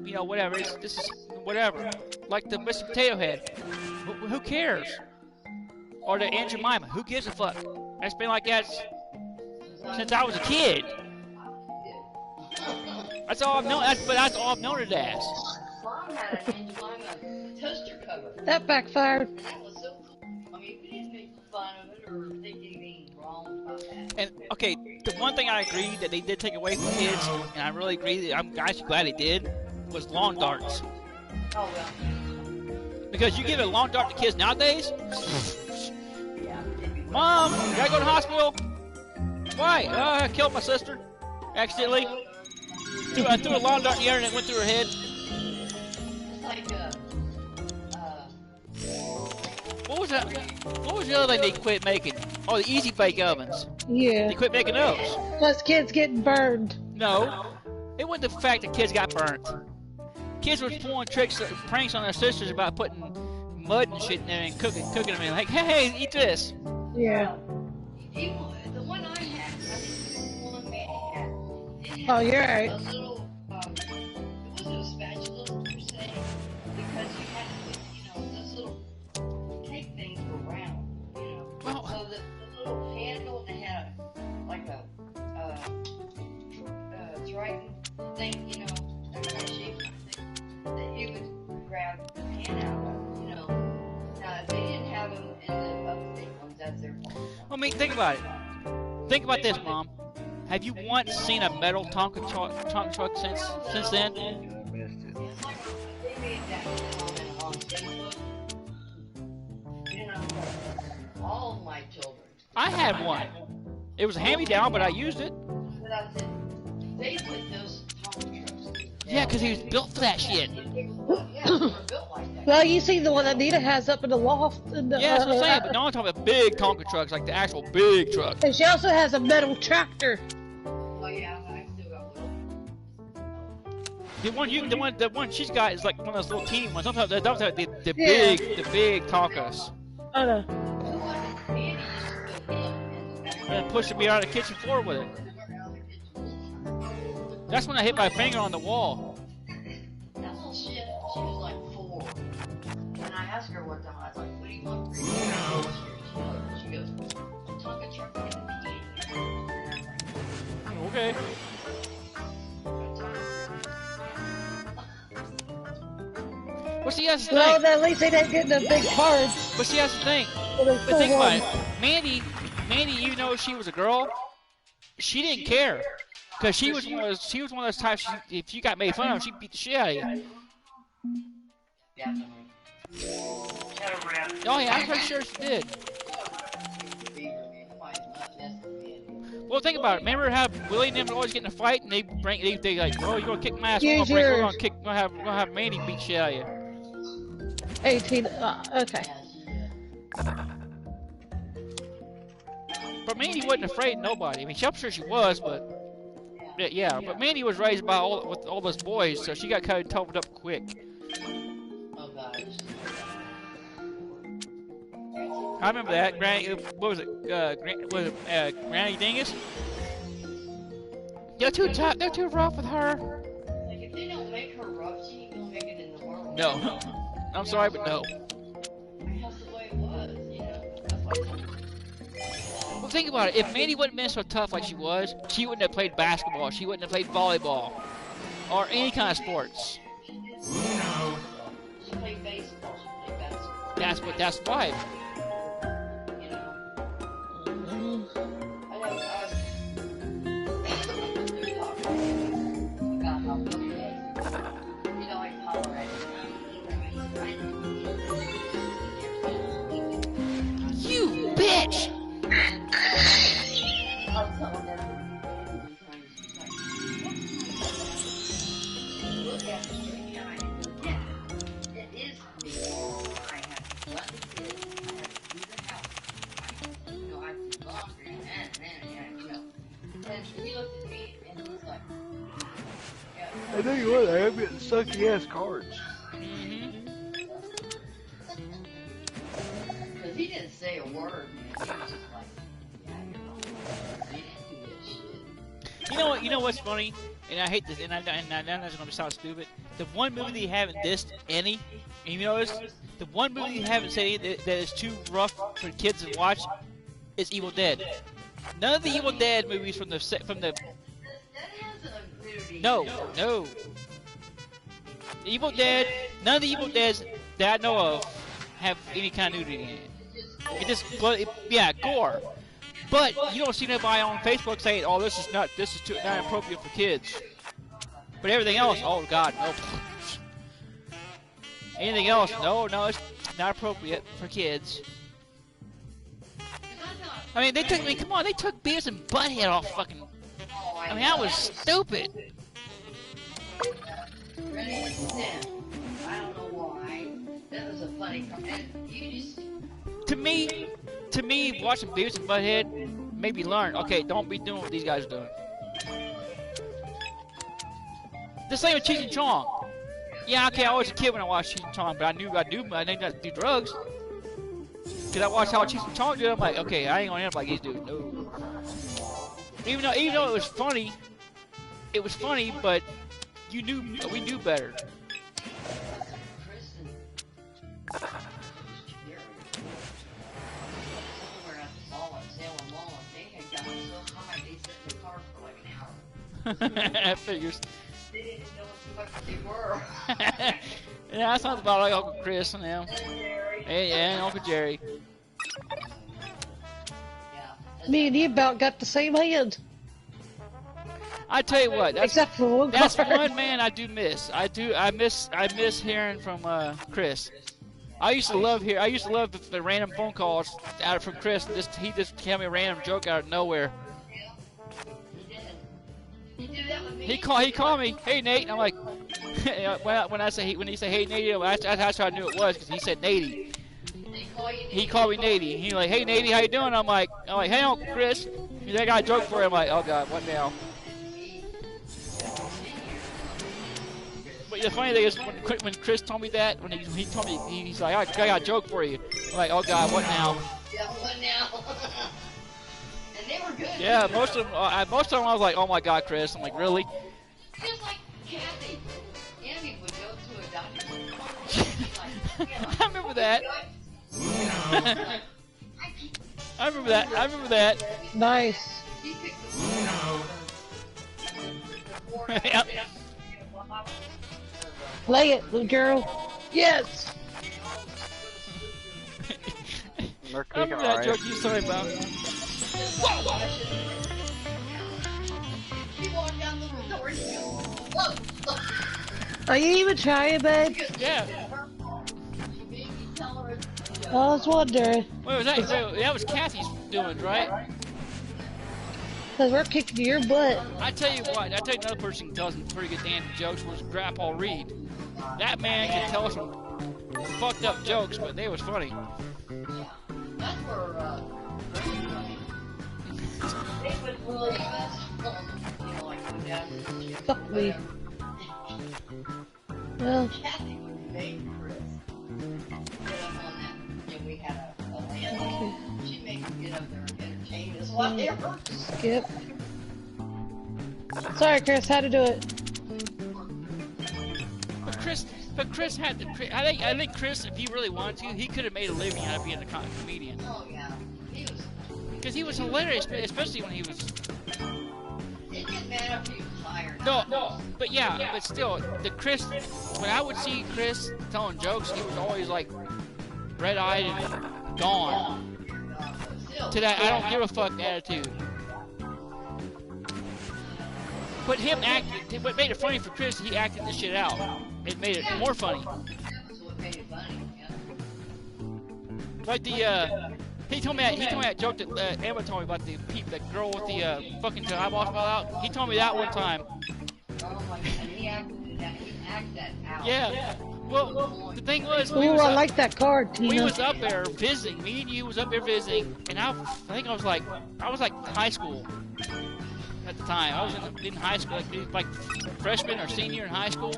you know, whatever. This is whatever. Like the Mr. Potato Head. Who cares? Or the Aunt Jemima. Who gives a fuck? It's been like that since I was a kid. That's all I've known. That's all I've known it as. Mom had an Aunt Jemima toaster cover. That backfired. And that was so cool. I mean, we didn't make fun of it or think anything wrong about that. And okay, the one thing I agree that they did take away from kids, and I really agree that I'm actually glad they did, was lawn darts. Oh well. Because you give a lawn dart to kids nowadays, Mom, you gotta go to the hospital. Why? I killed my sister accidentally. I threw a lawn dart in the air and it went through her head. It's like What was that? What was the other thing they quit making? Oh, the easy bake ovens. Yeah. They quit making those. Plus kids getting burned. No, it wasn't the fact that kids got burnt. Kids were pulling pranks on their sisters about putting mud and shit in there and cooking them and like, hey, eat this. Yeah. the one I had, I think the one Manny had. It Oh, had you're right. a little, it wasn't a spatula per se, because you had to, you know, those little cake things were round, you know. Well, So the little handle, they had like a Triton thing, you know, that kind of shape thing, that you would grab the pan out of, you know. Now, if they didn't have them in the upstate ones, that's their fault. I mean, think about it. Think about this, Mom. Have you once seen a metal Tonka truck since then? I missed it. It's like they made that comment on Facebook. You know, all of my children. I had one. It was a hand-me-down, but I used it. But I said, they put those Tonka trucks. Yeah, because he was built for that shit. Yeah, they were built like that. Well, you see the one Anita has up in the loft. In the, Yeah, that's what I'm saying. But no, I'm talking about big Tonka trucks, like the actual big truck. And she also has a metal tractor. Oh yeah, I still got one. The one she's got is like one of those little teeny ones. I'm talking about the Yeah. big Tonkas. Oh no. The one Andy used to put him in the back. And pushing me out of the kitchen floor with it. Around the kitchen. That's when I hit my finger on the wall. That little shit, she was like 4. And I asked her one time, I was like, what do you want for She goes, Tonka truck in the candy. Okay. Well, see, that's the thing. Well, at least they didn't get the big cards. But see, that's the thing. So they But still think about won. it. Mandy, even though she was a girl, she didn't care. Because she was one of those types, if you got made fun of, she'd beat the shit out of you. Definitely. Oh yeah, I'm pretty sure she did. Well, think about it. Remember how Willie and them would always get in a fight, and they like, oh, you gonna kick my ass? We're gonna have Mandy beat the shit out of you. 18. Okay. But Mandy wasn't afraid of nobody. I mean, I'm sure she was, but yeah. But Mandy was raised by with all those boys, so she got kind of toughened up quick. Oh gosh. I remember that. Granny, what was it? Granny Dingus? They're too tough. They're too rough with her. Like, if they don't make her rough, she ain't gonna make it in the world. No. I'm sorry, but no. I mean, that's the way it was, you know? That's why Well, think about it. If Mandy wouldn't been so tough like she was, she wouldn't have played basketball. She wouldn't have played volleyball. Or any kind of sports. she played baseball, she played basketball. That's why. You know? About how Billy is. You know, like Colorado. You bitch! I'll tell them look at me and I go, yeah, it is me. I have to let the kids, I have to do the house. You know, I have to do laundry and you know. And he looked at me and he was like, I tell you what, I am getting sucky ass cards. because he didn't say a word, man. He was just like, yeah, you're wrong. He didn't do this shit. You know what's funny? And I hate this, and I know that's gonna sound stupid. The one movie that you haven't dissed any, and you notice, the one movie you haven't said any that is too rough for kids to watch is Evil Dead. None of the Evil Dead movies from the That has a nudity. no. Evil Dead, none of the Evil Deads that I know of have any kind of nudity in it. It just, yeah, gore. But you don't see nobody on Facebook saying, "Oh, this is not appropriate for kids." But everything else, oh God, no. Anything else, no, it's not appropriate for kids. I mean, they took Beavis and Butthead off fucking. I mean, that was stupid. Ready? Then, I don't know why. That was a funny comment. You just... To me, watching Beavis and Butthead made me learn. Okay, don't be doing what these guys are doing. The same with Cheech and Chong. Yeah, okay, I was a kid when I watched Cheech and Chong, but I knew I didn't have to do drugs. Cause I watched how Cheech and Chong did. I'm like, okay, I ain't gonna end up like these dudes. No. Even though it was funny, but we knew better. Kristen. Somewhere at the mall at Salem Mall, and they had gotten so high, they sat in the car for like an hour. That figures. They didn't know what they were. Yeah, that sounds about like Uncle Chris and them. Hey, yeah, and Uncle Jerry. Me and you about got the same hand. I tell you what, Except for one that's card. one man I do miss. I miss hearing from Chris. I used to love the random phone calls out from Chris. He just tell me a random joke out of nowhere. He called me, "Hey Nate," and I'm like, when he said "Hey Nate," that's how I knew it was, because he said Natey. He called me Natey. He like, "Hey Natey, how you doing?" I'm like, "Hey Uncle Chris." He's like, "I got a joke for him." I'm like, "Oh God, what now?" But the funny thing is, when Chris told me that, when he told me, he's like, "I got a joke for you." I'm like, "Oh God, what now?" Yeah, what now? And they were good. Yeah, most of them I was like, "Oh my God, Chris." I'm like, "Really?" I remember that. I remember that. I remember that. Nice. Yep. Play it, little girl. Yes. They're I kicking remember that our joke ass. you told me about. Are you even trying, babe? Yeah. I was wondering. Wait, was that? Wait, that was Kathy's doing, right? Because we're kicking your butt. I tell you what. I tell you another person who tells some pretty good damn jokes was Grandpa Reed. That man can tell some fucked up jokes, but they was funny. That's where, they would really, like, down to the Fuck me. Well, Kathy would make Chris get up on that, and we had a landlord. She'd make him get up there and entertain us whatever. skip. Sorry, Chris, how to do it. But Chris had the. I think Chris, if he really wanted to, he could have made a living out of being a comedian. Oh, yeah. He was, Because he was hilarious, especially when he was. it didn't matter if he was tired. No, but yeah, but still, the Chris. When I would see Chris telling jokes, he was always like red-eyed and gone. Still, To that I don't give a fuck attitude. But him acting, what made it funny for Chris, he acted this shit out. It made it more funny. that was what made it funny. Yeah. Like the, he told me that joke that Emma told me about the girl with the fucking eyeballs fell out. He told me that one time. Oh my God, and he acted that out. Yeah. Well, the thing was, Ooh, I like that card, we Tina. was up there visiting. Me and you was up there visiting, and I think I was like high school at the time. I was in high school, like freshman or senior in high school.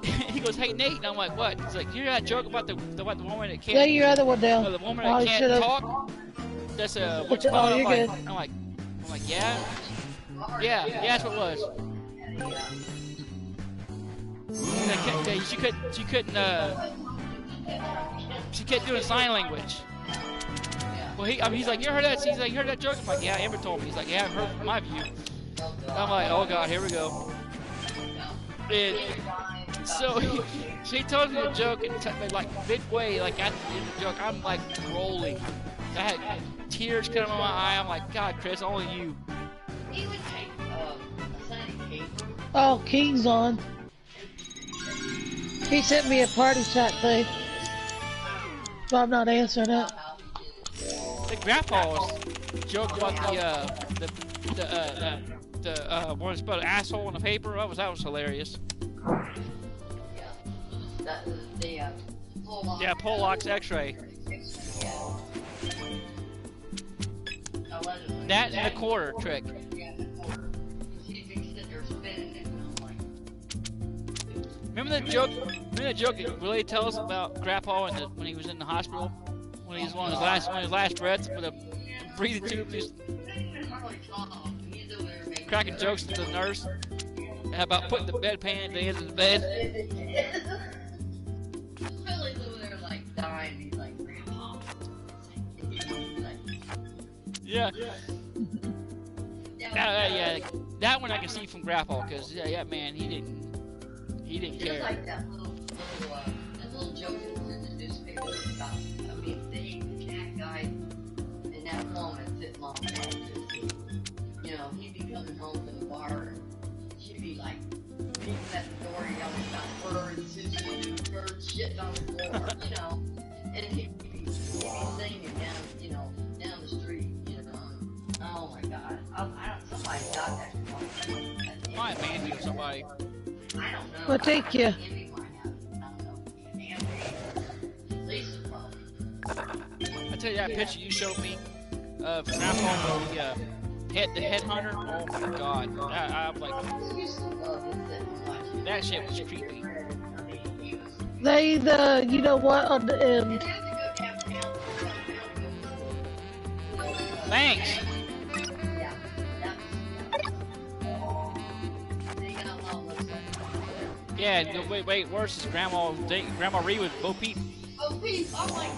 He goes, "Hey Nate," and I'm like, "What?" He's like, "You hear that joke about the woman that can't?" Lay your other one down. The woman Oh, that you can't should've. talk. That's what's Oh, called. you're good. I'm like, yeah, that's what it was. She kept doing sign language. Well, he's like, you heard that? He's like, you heard that joke? I'm like, yeah, Amber told me. He's like, yeah, I've heard from my view. I'm like, oh God, here we go. And so she told me a joke, and like midway, like at the end of the joke, I'm like rolling. I had tears coming out of my eye. I'm like, God, Chris, only you. He would take a Sunday paper. Oh, King's on. He sent me a party chat thing. But I'm not answering it. The grandpa's joke about the what is it about asshole on the paper. That was hilarious. Yeah, Pollock's X-ray. That and the quarter trick. Remember that joke? Remember that joke that really tells us about Grandpa when he was in the hospital, when he was on his last breaths with a breathing tube, just cracking jokes to the nurse about putting the bedpan at the end of the bed. Billy's over there like dying. He's like, Grandpa. Yeah. Yeah. That one I can see from Grandpa, because yeah, man, he didn't care. Just like that little joke that was in the newspaper about, the cat guy and that woman sitting on that. You know, he'd be coming home from the bar, and she'd be like, beating at the door, yelling about her and Susan and her shitting on the floor, you know. And he'd be singing down the street, Oh my God. Somebody got that. Might man you or somebody. I don't know. Well, thank you. I tell you that picture you showed me of Grandpa with the headhunter. Oh my God, I'm like, that shit was creepy. You know what, on the end. Thanks. Yeah, wait, worse is Grandma Ree with Bo Peep. Bo Peep, I'm like,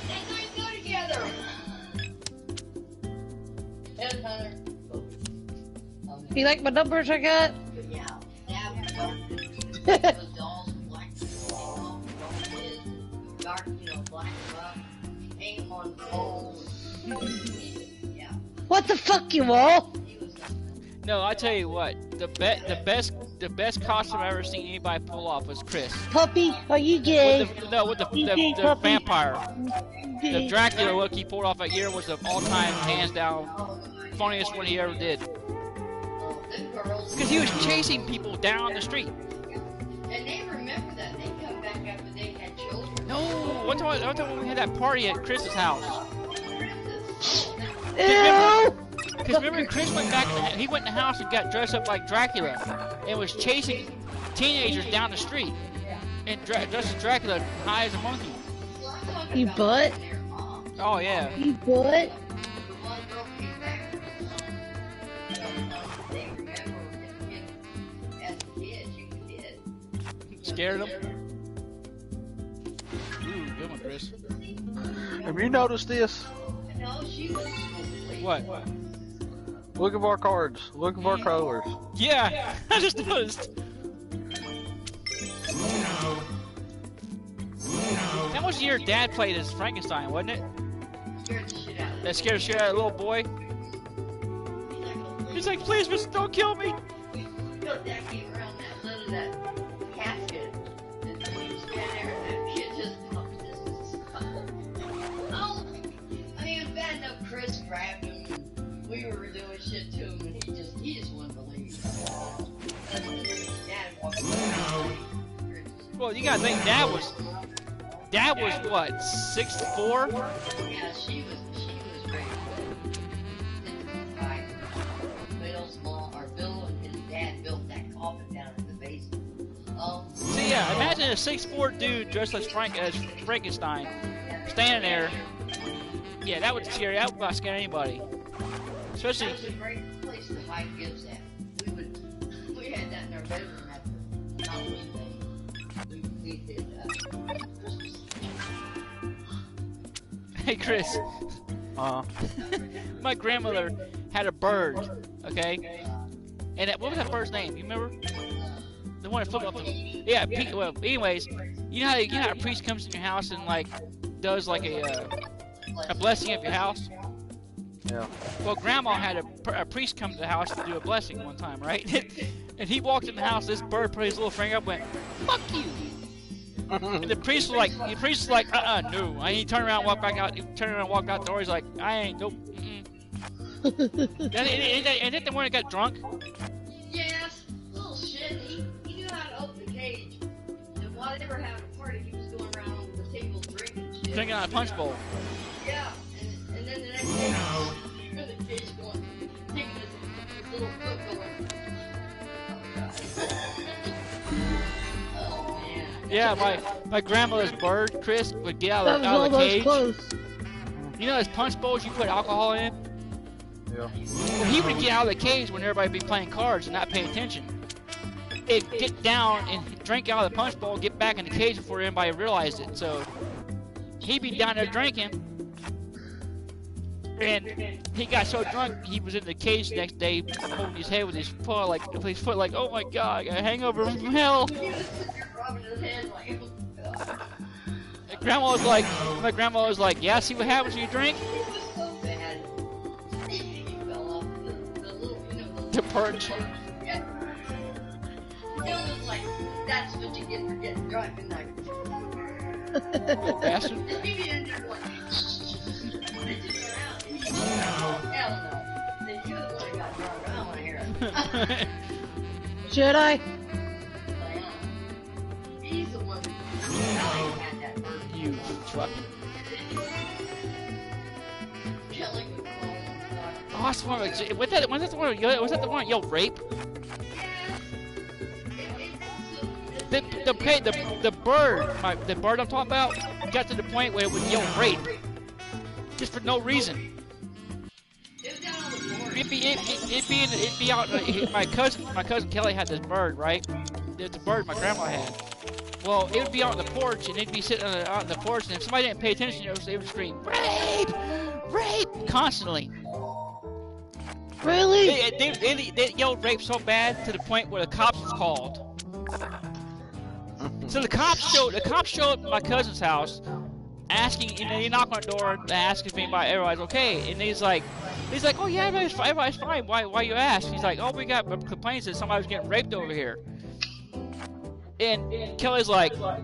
they don't go together. Headhunter. You like my numbers I got? Yeah. Those dolls, black, dark, black rock, hang them on poles. Yeah. What the fuck, you all? No, I tell you what, the best costume I've ever seen anybody pull off was Chris. Puppy, are you gay? With the vampire. The Dracula look he pulled off that year was the all-time, hands down, funniest one he ever did. Because he was chasing people down the street. And they remember that. They come back after they had children. No, one time when we had that party at Chris's house. Ew! Because remember, Chris went back, he went in the house and got dressed up like Dracula and was chasing teenagers down the street and dressed as Dracula, high as a monkey. You butt? Oh, yeah. You butt? Scared him? Ooh, good one, Chris. Have you noticed this? What? Look at our cards. Look at our colors. Yeah, I just noticed. That was the year Dad played as Frankenstein, wasn't it? That scared the shit out of the little boy. He's like, please, mister, don't kill me. Dad came around that casket, and he was standing there, and that kid just popped his skull. Oh, I mean, it was bad enough Chris grabbed him, and we were doing shit to him, and he just wouldn't believe it. Dad walked away. Well, you gotta think Dad was what, 6'4"? Yeah, she was very Bill and his dad built that coffin down in the basement. See, yeah, imagine a 6'4" dude dressed as Frankenstein standing there. Yeah, that would scare you. That would not scare anybody. Especially. That was a great place to hide gifts at. We had that in our bedroom at the Halloween thing. We did Christmas. Hey, Chris. My grandmother had a bird, okay? And what was that bird's name? You remember? The one that flew up. Yeah. Well, anyways, you know how a priest comes in your house and like does like a blessing of your house. Yeah. Well, Grandma had a priest come to the house to do a blessing one time, right? And he walked in the house. This bird put his little finger up, and went, "Fuck you." And the priest was like, no. And he turned around, and walked back out. He turned around, and walked out the door. He's like, I ain't, nope. And then the one that got drunk. Yes, little shit. He knew how to open the cage. And while they were having a party, he was going around the table drinking shit. Drinking out of a punch bowl. Yeah, and then the next day, he was in the cage going, taking his little foot going. Oh, man. Yeah, my grandmother's bird, Chris, would get out of the cage. Close. You know those punch bowls you put alcohol in? Yeah. Well, he would get out of the cage when everybody would be playing cards and not pay attention. He'd get down and drink out of the punch bowl, get back in the cage before anybody realized it. So he'd be down there drinking, and he got so drunk he was in the cage the next day, holding his head with his foot, like oh my god, I got a hangover from hell. And my grandma was like, yeah, see what happens when you drink? The perch. Yeah. It was like, that's what you get for getting drunk and like. Little bastard. They just went around. Hell no. Then you the one who got drunk. I don't want to hear it. Should I? He's the one who had that bird. You truck. Killing the Oh, that's the one. Was that the one that yelled rape? The bird, the bird I'm talking about, got to the point where it would yell rape, just for no reason. It'd be out. My cousin Kelly had this bird, right? the bird my grandma had. Well, it would be on the porch, and it'd be sitting on the porch, and if somebody didn't pay attention, they would scream, "Rape! Rape!" constantly. Really? They yelled rape so bad to the point where the cops was called. So the cops showed up at my cousin's house, asking, and they knock on the door, asking if everybody's okay, and he's like, "Oh yeah, everybody's fine. Why you ask?" He's like, "Oh, we got complaints that somebody was getting raped over here." And Kelly's like, my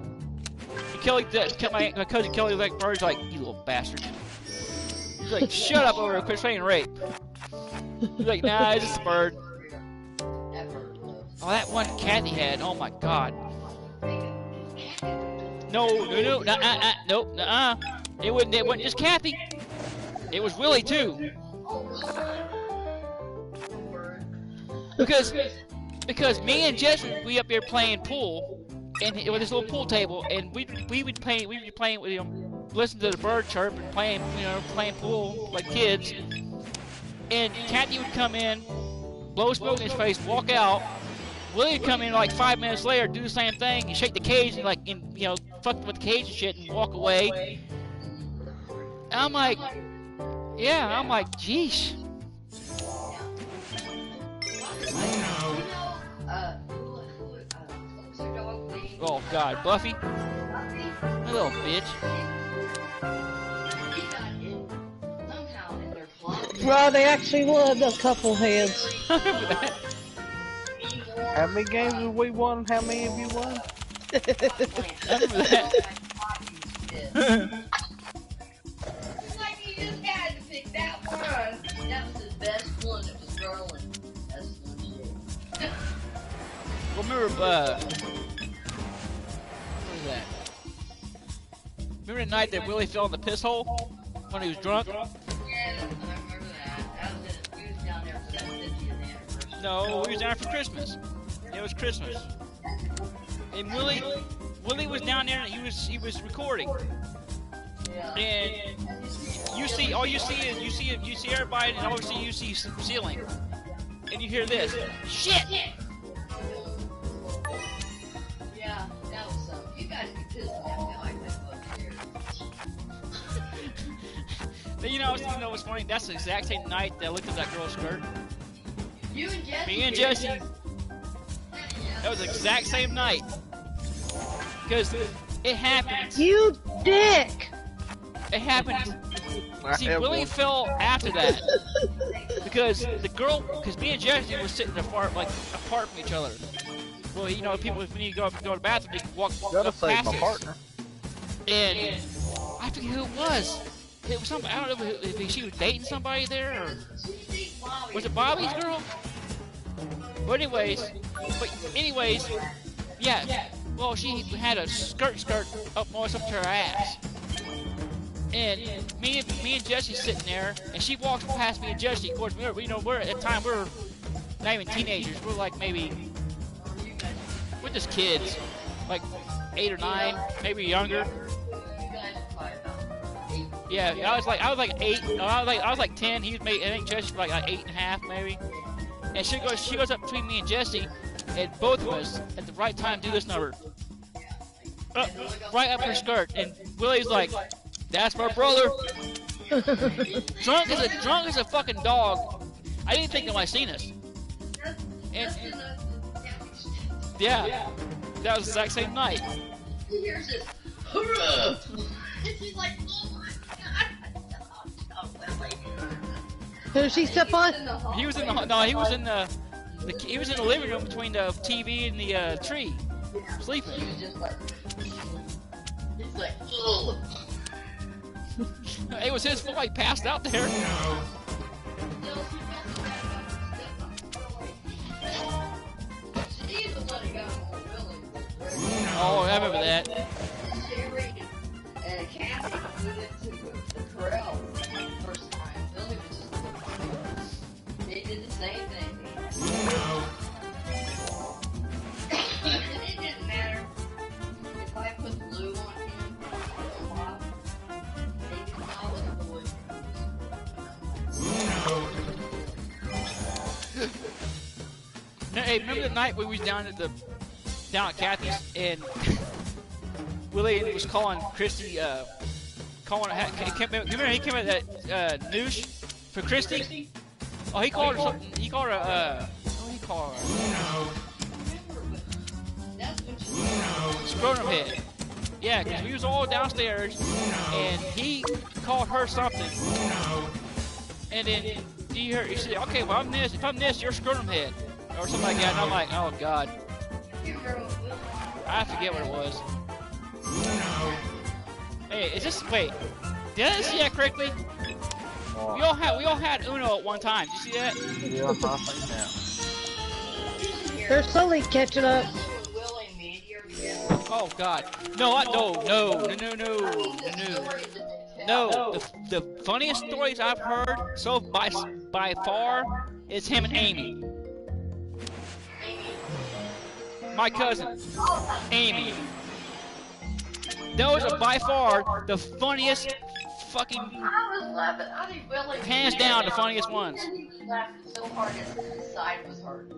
cousin Kelly like, Bird's like, "You little bastard." He's like, "Shut up over there, quit saying rape." He's like, "Nah, it's just a bird." Oh, that one cat he had, oh my god. No, nope, It wasn't just Kathy. It was Willie too. Because me and Jess would be up there playing pool, and with this little pool table, and we'd be playing with him, listen to the bird chirp and playing pool like kids. And Kathy would come in, blow smoke in his face, walk out. Willie would come in like 5 minutes later, do the same thing, and shake the cage and fuck with the cage and shit, and walk away. And I'm like, geesh. Oh god, Buffy? A little bitch. Well, they actually won a couple hands. How many games have we won? How many have you won? It's like he just had to pick that one. That was his best one. It was rolling. That's some shit. Well, remember, what was that? Remember the night that Willie fell in the piss hole when he was drunk? Yeah, I remember that. We was down there for that 50th anniversary. No, we was down for Christmas. It was Christmas. And Willie was down there and he was recording. Yeah. And you see everybody, and obviously you see ceiling. And you hear this. Shit! Yeah, that was something. You guys be pissing at me like that But you know what's funny? That's the exact same night that I looked at that girl's skirt. You and Jesse. Me and Jesse. That was the exact same night. Because it happened. You dick! It happened. See, Willie fell after that. Because me and Jesse were sitting apart from each other. Well, you know, people, when you go to the bathroom, they can walk Gotta past save my us. partner. And I forget who it was. It was somebody, I don't know if she was dating somebody there, or was it Bobby's girl? But anyways, yeah. Well, she had a skirt almost up to her ass. And me and Jesse sitting there, and she walks past me and Jesse. Of course, we're at the time we're not even teenagers. We're like we're just kids, like 8 or 9, maybe younger. Yeah, I was like 8. No, I was like 10. He was maybe, I think Jesse was like 8.5 maybe. And she goes up between me and Jesse, and both of us at the right time do this number. Right up her skirt, and Willie's like, "That's my brother." drunk as a fucking dog. I didn't think nobody seen us. And yeah, that was the exact same night. Here's this. Hurrah! And she's like, "Oh my god!" Who did she step on? He was in the living room between the TV and the tree, sleeping. He was just like, he's like, ugh. It was his fault. He passed out there. Oh, I remember that. And Kathy went into the corral first time. Billy was just they did the same thing. And it didn't matter if I put glue on him or not. They did not let the boy Hey, remember the night when we was down at the down at Kathy's, and Willie was calling Christy, remember he came at Noosh for Christy? Oh, he called her something. He called her, what did he call her? Scrotum head. Yeah, because we was all downstairs, and he called her something. And then he said, okay, well, if I'm this, you're scrotum head. Or something like that. And I'm like, oh, God. I forget what it was. Hey, is this, wait, did I see that correctly? We all had Uno at one time. Did you see that? Yeah, I think now. They're slowly catching up. Oh God, no. The funniest stories I've heard so by far is him and Amy. My cousin, Amy. Those are by far the funniest fucking. I was laughing. I think Willie. Hands down, the funniest ones. He was laughing so hard his side was hurting.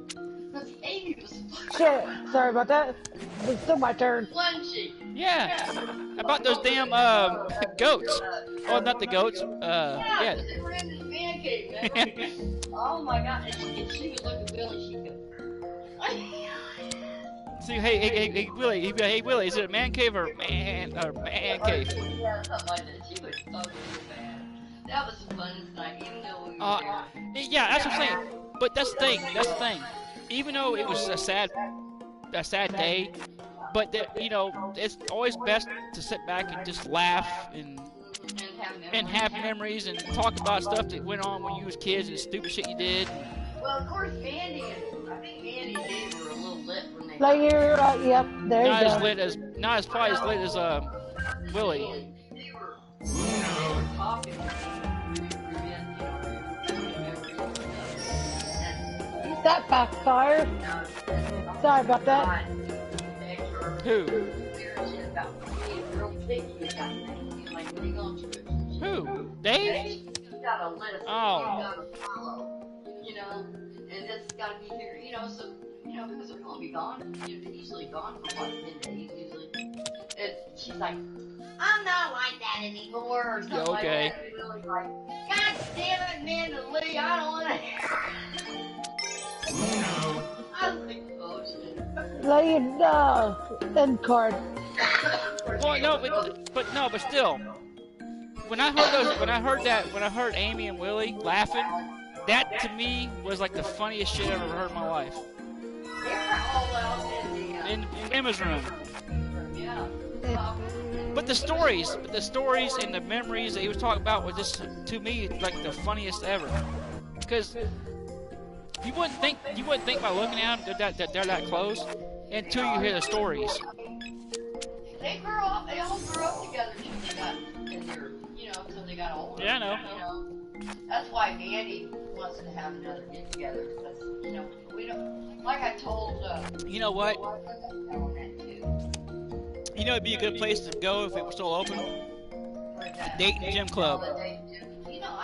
Because Amy was fucking. Shit, sorry about that. It's still my turn. Flinchy. Yeah, about those damn goats. Oh, not the goats. Yeah. They were in this man cave, man. Oh my God! And she would look at Willie. She'd go. See, hey, Willie, is it a man cave or man cave? Yeah, something like that. She was so bad. That was the funnest night, even though we were there. Yeah, that's what I'm saying. But that's the thing. Even though it was a sad day, but it's always best to sit back and just laugh and have memories and talk about stuff that went on when you was kids and stupid shit you did. Well, of course, Mandy and Dave were a little lit when they. Like you're right. Yep, there you go. Not as probably as lit as Willie. They were talking. That backfired. Sorry about that. Who? Who? Dave? Oh. You know, and it's got to be here, so, because they're going to be gone, they're usually gone for like 10 days, usually. And she's like, I'm not like that anymore, or something like that. And Willie's like, God damn it, Amanda Lee, I don't want to hear it. I was like, oh shit. Laying end card. Well, no, but still, when I heard Amy and Willie laughing, that to me was like the funniest shit I've ever heard in my life. They were all out in Emma's room. Yeah. But the stories and the memories that he was talking about was just, to me, like the funniest ever. Because you wouldn't think by looking at them that they're that close until you hear the stories. They all grew up together until they got older. Yeah, I know. That's why Andy wants to have another get together. Because, we don't, like I told, you know what? It'd be a good place to go if it was still open. The Dayton Gym Club. I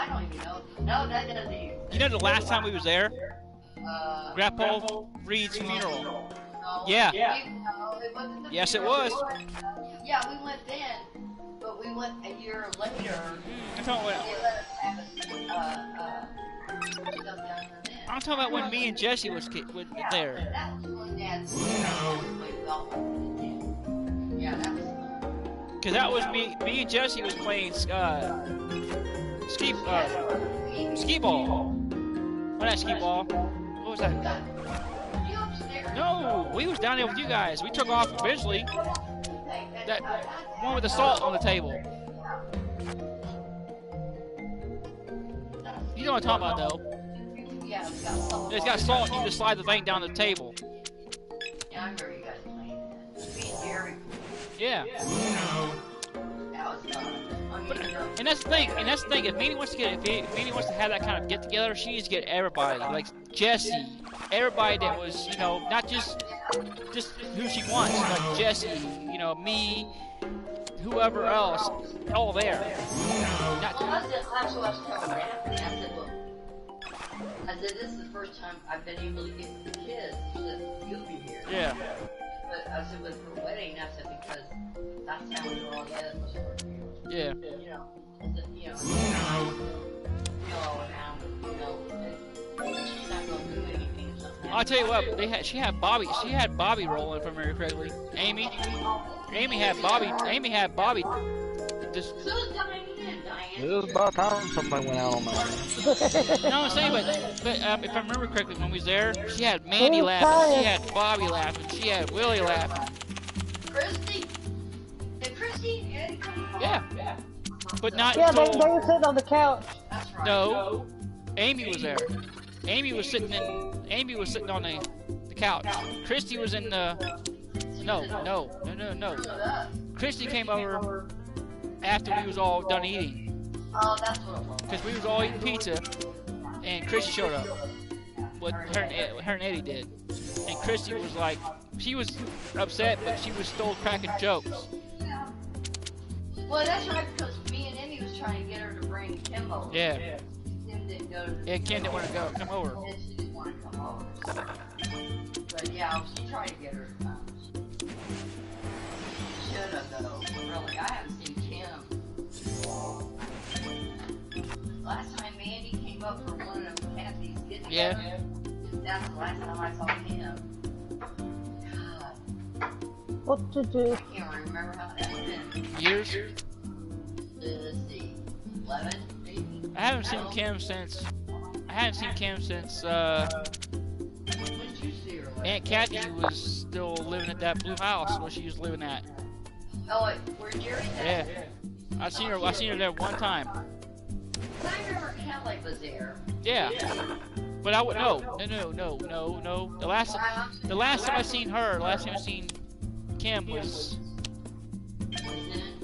don't even know. No, that doesn't even. The last time we was there? Grandpa Reed's funeral. No, Yeah. It wasn't the Yes, it funeral. was. Yeah, we went then, but we went a year later. I'm talking about. They let us have stuff down there then. I'm talking about when me and Jesse was there. That was when Dad played golf. Yeah, that was. Cause that was me and Jesse was playing skee ball. What not skee ball? What was that? No, we was down there with you guys. We took off eventually. That one with the salt on the table. You know what I'm talking about, though. Yeah, it's got salt, and you just slide the thing down the table. Yeah, I remember you guys playing that. Me and Jerry. Yeah. That was fun. And that's the thing. If Manny wants to have that kind of get together, she needs to get everybody, like Jesse, everybody that was, not just who she wants, like Jesse, me, whoever else, all there. That's what I was telling Dad. I said, look, this is the first time I've been able to get the kids. She said, you'll be here. Yeah. But I said, with her wedding, I said, because that's how we all get it. Yeah. You know, she's not gonna do anything. I'll tell you what, she had Bobby rolling, if I remember correctly. Amy had Bobby. Just. So is Diane. It was about time somebody went out on that. No, I'm saying, but if I remember correctly, when we was there, she had Mandy laughing, she had Bobby laughing, she had Willie laughing. Christy? Did Christy and Eddie come home? Yeah. But not Yeah, they until... were sitting on the couch. That's right. No. Amy was there. Amy was sitting on the couch. Christy was in the... No. Christy came over after we was all done eating. Oh, that's what it was. Because we was all eating pizza, and Christy showed up. What her and Eddie did. And Christy was like, she was upset, but she was still cracking jokes. Yeah. Well, that's right, because me and Emmy was trying to get her to bring Kim over. Yeah. Kim didn't go to the Kim didn't want to come over. And she didn't want to come over. So. But yeah, she tried to get her to come. She should have, though. Really, I haven't seen Kim. Last time Mandy came up for one of Kathy's get-togethers. Yeah. That's the last time I saw him. God, What to do? I can't remember how that's been. Years? Let's see, 11, maybe? I haven't seen Kim since. When did you see her? Aunt Kathy was still living at that blue house where she was living at. Oh, wait, where Jerry? Yeah. I seen her there one time. I remember Kelly was there. Yeah. But I would no. The last time I seen Kim was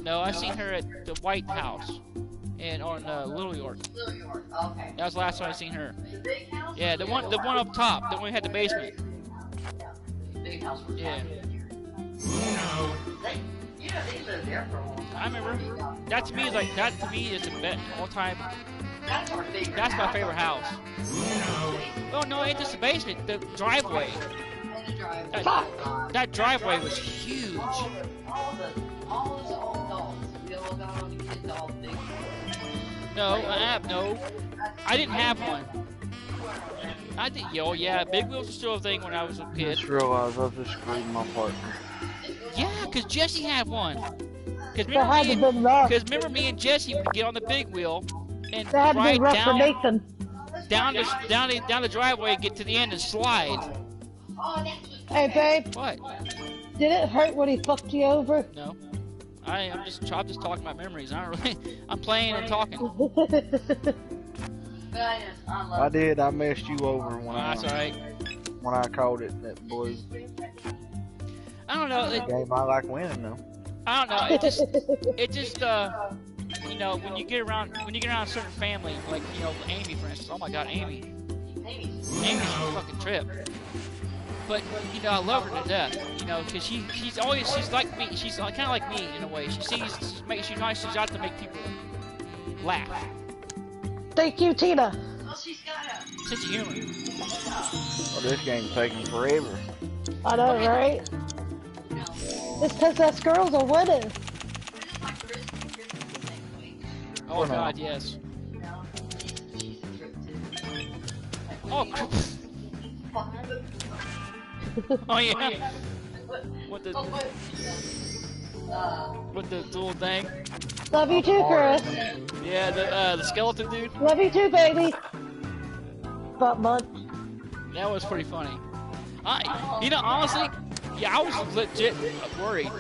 I seen her at the White House and on Little York. Little York, okay. That was the last time I seen her. The big house? Yeah, the one up top, the one we had the basement. Yeah, the big house was Yeah. They lived there for a long time. I remember. That to me is the best all time. That's our favorite. That's my favorite house. Oh no, ain't just the basement, the driveway. And the driveway. That driveway was huge. All those old dolls. We all got on the kid doll thing. No, I didn't have one. I did. Oh yeah, big wheels was still a thing when I was a I kid. just realized I just screwed my partner. Yeah, cause Jesse had one. Cause That had to been rough. remember me and Jesse would get on the big wheel and That had to ride be rough for Nathan. down the driveway, get to the end and slide. Oh, that's what. Hey, babe, What? did it hurt when he fucked you over? No. I'm just talking about memories. I don't really. I'm playing and talking. But I love I did. I messed you over That's all right. when I called it that blue. I don't know. Game I like winning though. I don't know. It just when you get around a certain family, like Amy for instance. Oh my God, Amy's a fucking trip. But I love her to death. Because she's like me. She's kind of like me in a way. She's out to make people laugh. Thank you, Tina. Well, she's got a. Sense of humor. Well, this game's taking forever. I know, right? It's because us girls are winning. Oh God, yes. Oh. Oh yeah. With the little thing. Love you too, Chris. Yeah, the skeleton dude. Love you too, baby. Butt munch. That was pretty funny. Honestly, yeah, I was legit worried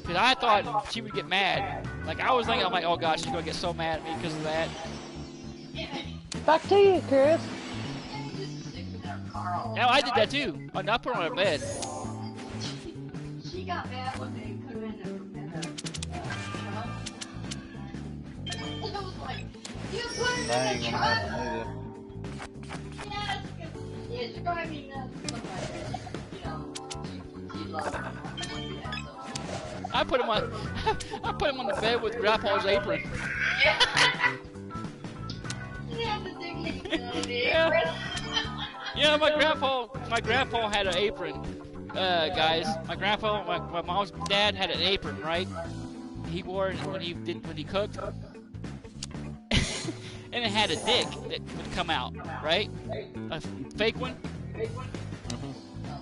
because I thought she would get mad. Like I was thinking, I'm like, oh gosh, she's gonna get so mad at me because of that. Back to you, Chris. Yeah, I did that too. I put her on her bed. She got mad when they put her in the truck. It was like, you put her That in ain't the gonna truck? happen Yes, it's driving nuts. She loved it. Yeah, so. I put him on the bed with Grandpa's apron. Yeah. Yeah, the thing is, Yeah. Yeah, my grandpa had an apron, guys, my grandpa, my mom's dad had an apron, right? He wore it when he cooked, and it had a dick that would come out, right? A fake one.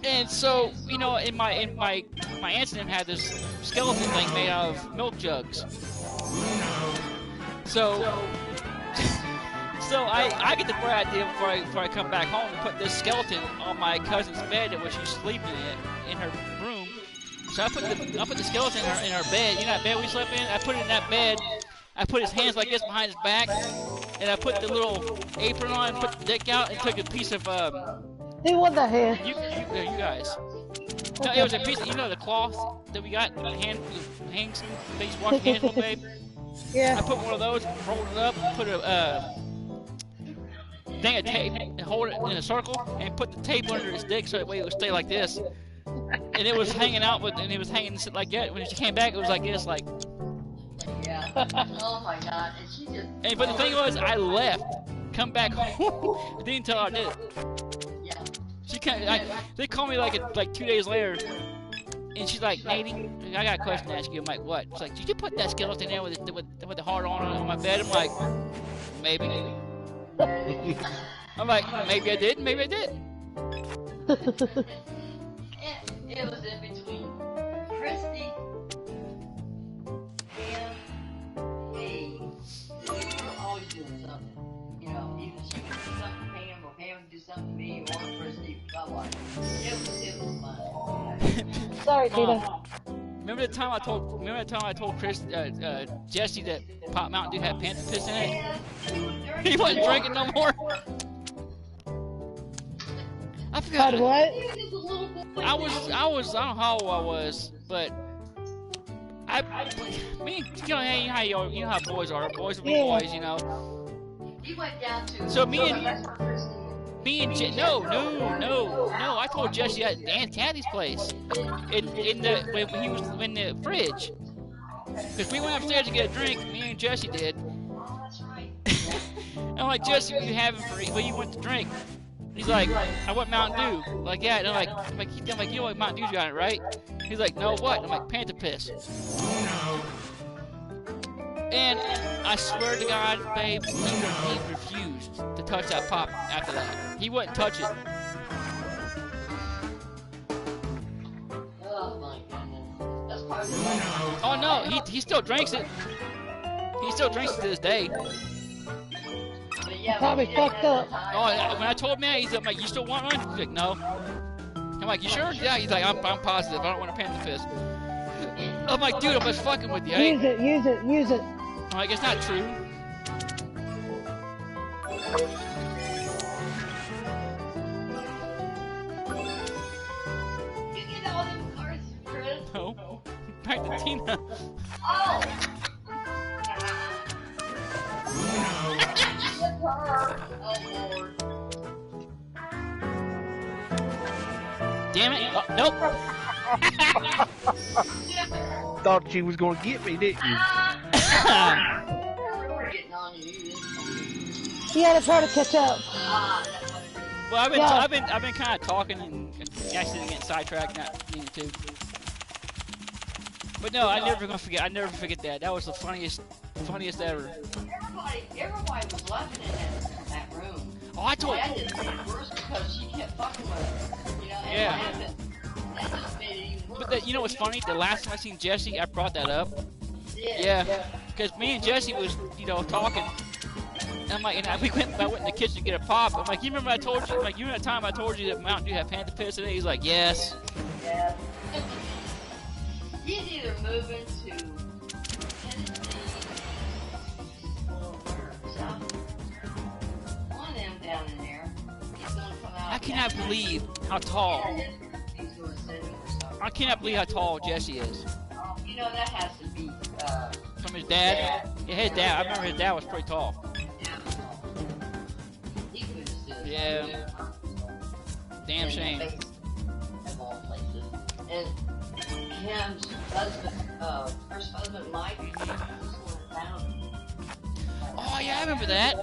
And so, you know, in my aunts and them had this skeleton thing made out of milk jugs. So I get the bright idea before I come back home to put this skeleton on my cousin's bed that was she's sleeping in her room. So I put the skeleton in her bed. You know that bed we slept in? I put it in that bed. I put his hands like this behind his back, and I put the little apron on, put the dick out, and took a piece of Who won that hand? You guys. No, Okay. it was a piece of, you know, the cloth that we got, hangs, they used to wash your hands with, babe? Yeah. I put one of those, rolled it up, put a thing of tape, and hold it in a circle, and put the tape under his dick so that way it would stay like this. And it was hanging out and it was hanging like that. When she came back, it was like this, like. Yeah. Oh my God. And she just. But the thing was, I left, come back home, didn't tell her I did it. Yeah. She they called me like 2 days later, and she's like, Nady, I got a question to ask you. I'm like, what? She's like, did you put that skeleton there with the heart on my bed? I'm like, maybe. I'm like, maybe I did, maybe I didn't. It was in between Christy and Dave. We were always doing something. You know, either she would do something to Pam, or Pam would do something to me, or Christy. It was fun. Sorry, Tina. Remember the time I told Chris, Jesse that Pop Mountain Dew had panther piss in it? He wasn't drinking no more. I forgot. Had what? I don't know how old I was, but you know how boys are. Boys will be boys, you know. He went down to. So me and no. I told Jesse at Aunt Kathy's place, when he was in the fridge, because we went upstairs to get a drink. Me and Jesse did. I'm like, Jesse, what do you want to drink? He's like, I want Mountain Dew. Like, yeah. And I'm like, you know what Mountain Dew's got it, right? He's like, no, what? I'm like, panther piss. And I swear to God, babe, he refused to touch that pop after that. He wouldn't touch it. Oh my goodness. That's part of the life. Oh no, he still drinks it. He still drinks it to this day. But yeah, Probably fucked up. Oh, when I told him that, he's like, you still want one? He's like, no. I'm like, you sure? Yeah. He's like, I'm positive. I don't want a panther piss. I'm like, dude, I'm just fucking with you. Use it. I'm like, it's not true. You get all them cards, Chris. No. Back to Tina. Oh! Oh, Lord. Damn it. Oh, nope. Thought she was gonna get me, didn't you? We're getting on you. He had to try to catch up. Well, I've been kind of talking and actually getting sidetracked, not meaning to. But no, I never forget that. That was the funniest ever. Everybody was laughing in that room. Oh, I told. That is worse because she kept fucking with her. You know, and Yeah. that just made it even worse. But you know what's funny? The last time I seen Jesse, I brought that up. Yeah. Because me and Jesse was, talking. And I'm like, I went in the kitchen to get a pop. I'm like, you remember I told you? I'm like, you remember that time I told you that Mountain Dew had panther piss in it? He's like, yes. Yeah. He's either moving to Tennessee or South. One of them down in there. He's gonna come out. I cannot believe how tall. He's gonna send him or something. I cannot believe how tall Jesse is. You know that has to be. From his dad? Yeah, his dad. I remember his dad was pretty tall. He could have stood. Yeah. Damn shame. Of all places. And Kim's husband, first husband, Mike, was found him. Oh yeah, I remember that.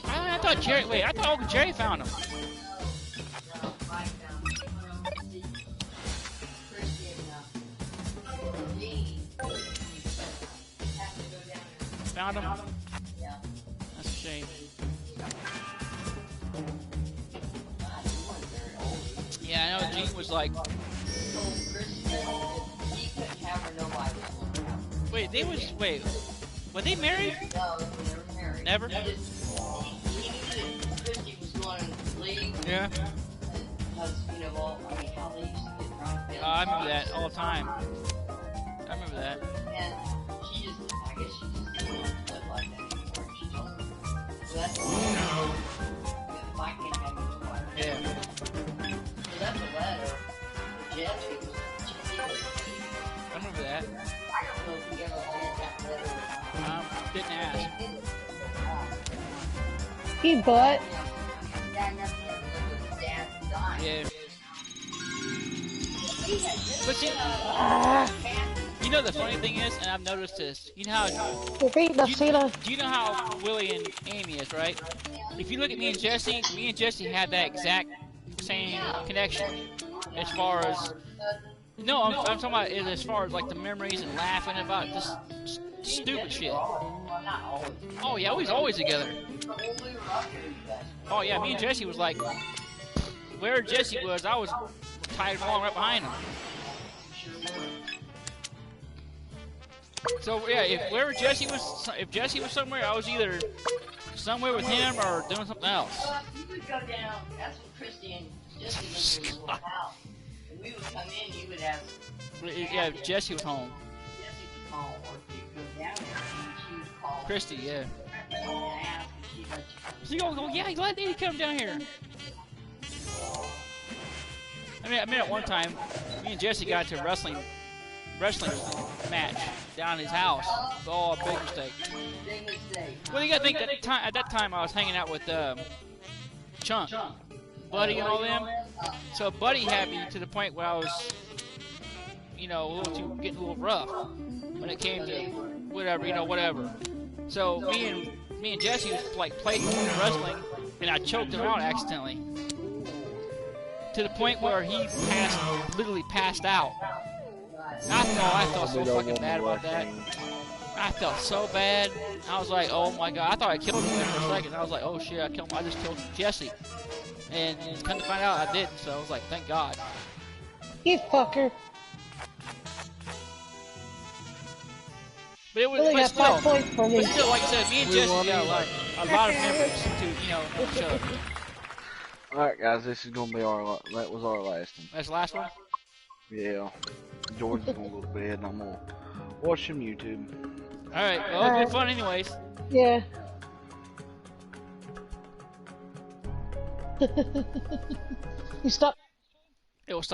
I thought Jerry. Wait, I thought Uncle Jerry found him. Mike found him. found him? Yeah. That's a shame. Yeah, I know Gene was like. Wait, were they married? No, they were never married. Never? He knew that Christy was going to leave. Yeah. Because, you know, well, I mean, how they used to get drunk. I remember that all the time. I remember that. And she just, I guess she just didn't want to live like that anymore. She told me. So that's if I can't have you live like that. Yeah. So that's a letter. Jesse was, I remember that. I don't know if he ever read that letter. Didn't ask. You butt. Dad never lived with his dad died. Yeah. He had just But you know the funny thing is, and I've noticed this. You know how Repeat the Sheila. do you know how Willie and Amy is, right? If you look at me and Jesse had that exact same connection as far as. No, I'm talking about it as far as like the memories and laughing about this stupid shit. Oh yeah, we was always together. Oh yeah, me and Jesse was like, where Jesse was, I was tied along right behind him. So yeah, if Jesse was somewhere, I was either somewhere with him or doing something else. You would go down. That's what Christy and Jesse lived in the house. And we would come in. You would ask. Yeah, Jesse was home. Jesse was home, or if you go down there, she would call. Christy, yeah. And ask, and she'd let you come. So you go, yeah, let Eddie come down here. I mean, at one time, me and Jesse got to a wrestling match down at his house. Oh, big mistake. Big mistake. Well, you gotta think at that time I was hanging out with Chunk, Buddy, and all them. So Buddy had me to the point where I was, you know, getting a little rough when it came to whatever. So me and Jesse was like playing wrestling, and I choked him out accidentally. To the point where he literally passed out. I felt so fucking bad about that. I felt so bad. I was like, oh my god. I thought I killed him there for a second. I was like, oh shit, I just killed Jesse. And come to find out I didn't, so I was like, thank God. You fucker. But it was Really got 5 points for me. But still, like I said, me and Jesse got a lot of memories to, each other. Alright guys, this is gonna be that was our last one. That's the last one? Yeah. Jordan's gonna go to bed and I'm gonna watch some YouTube. Alright, well, it's been fun anyways. Yeah. You stop. It will stop.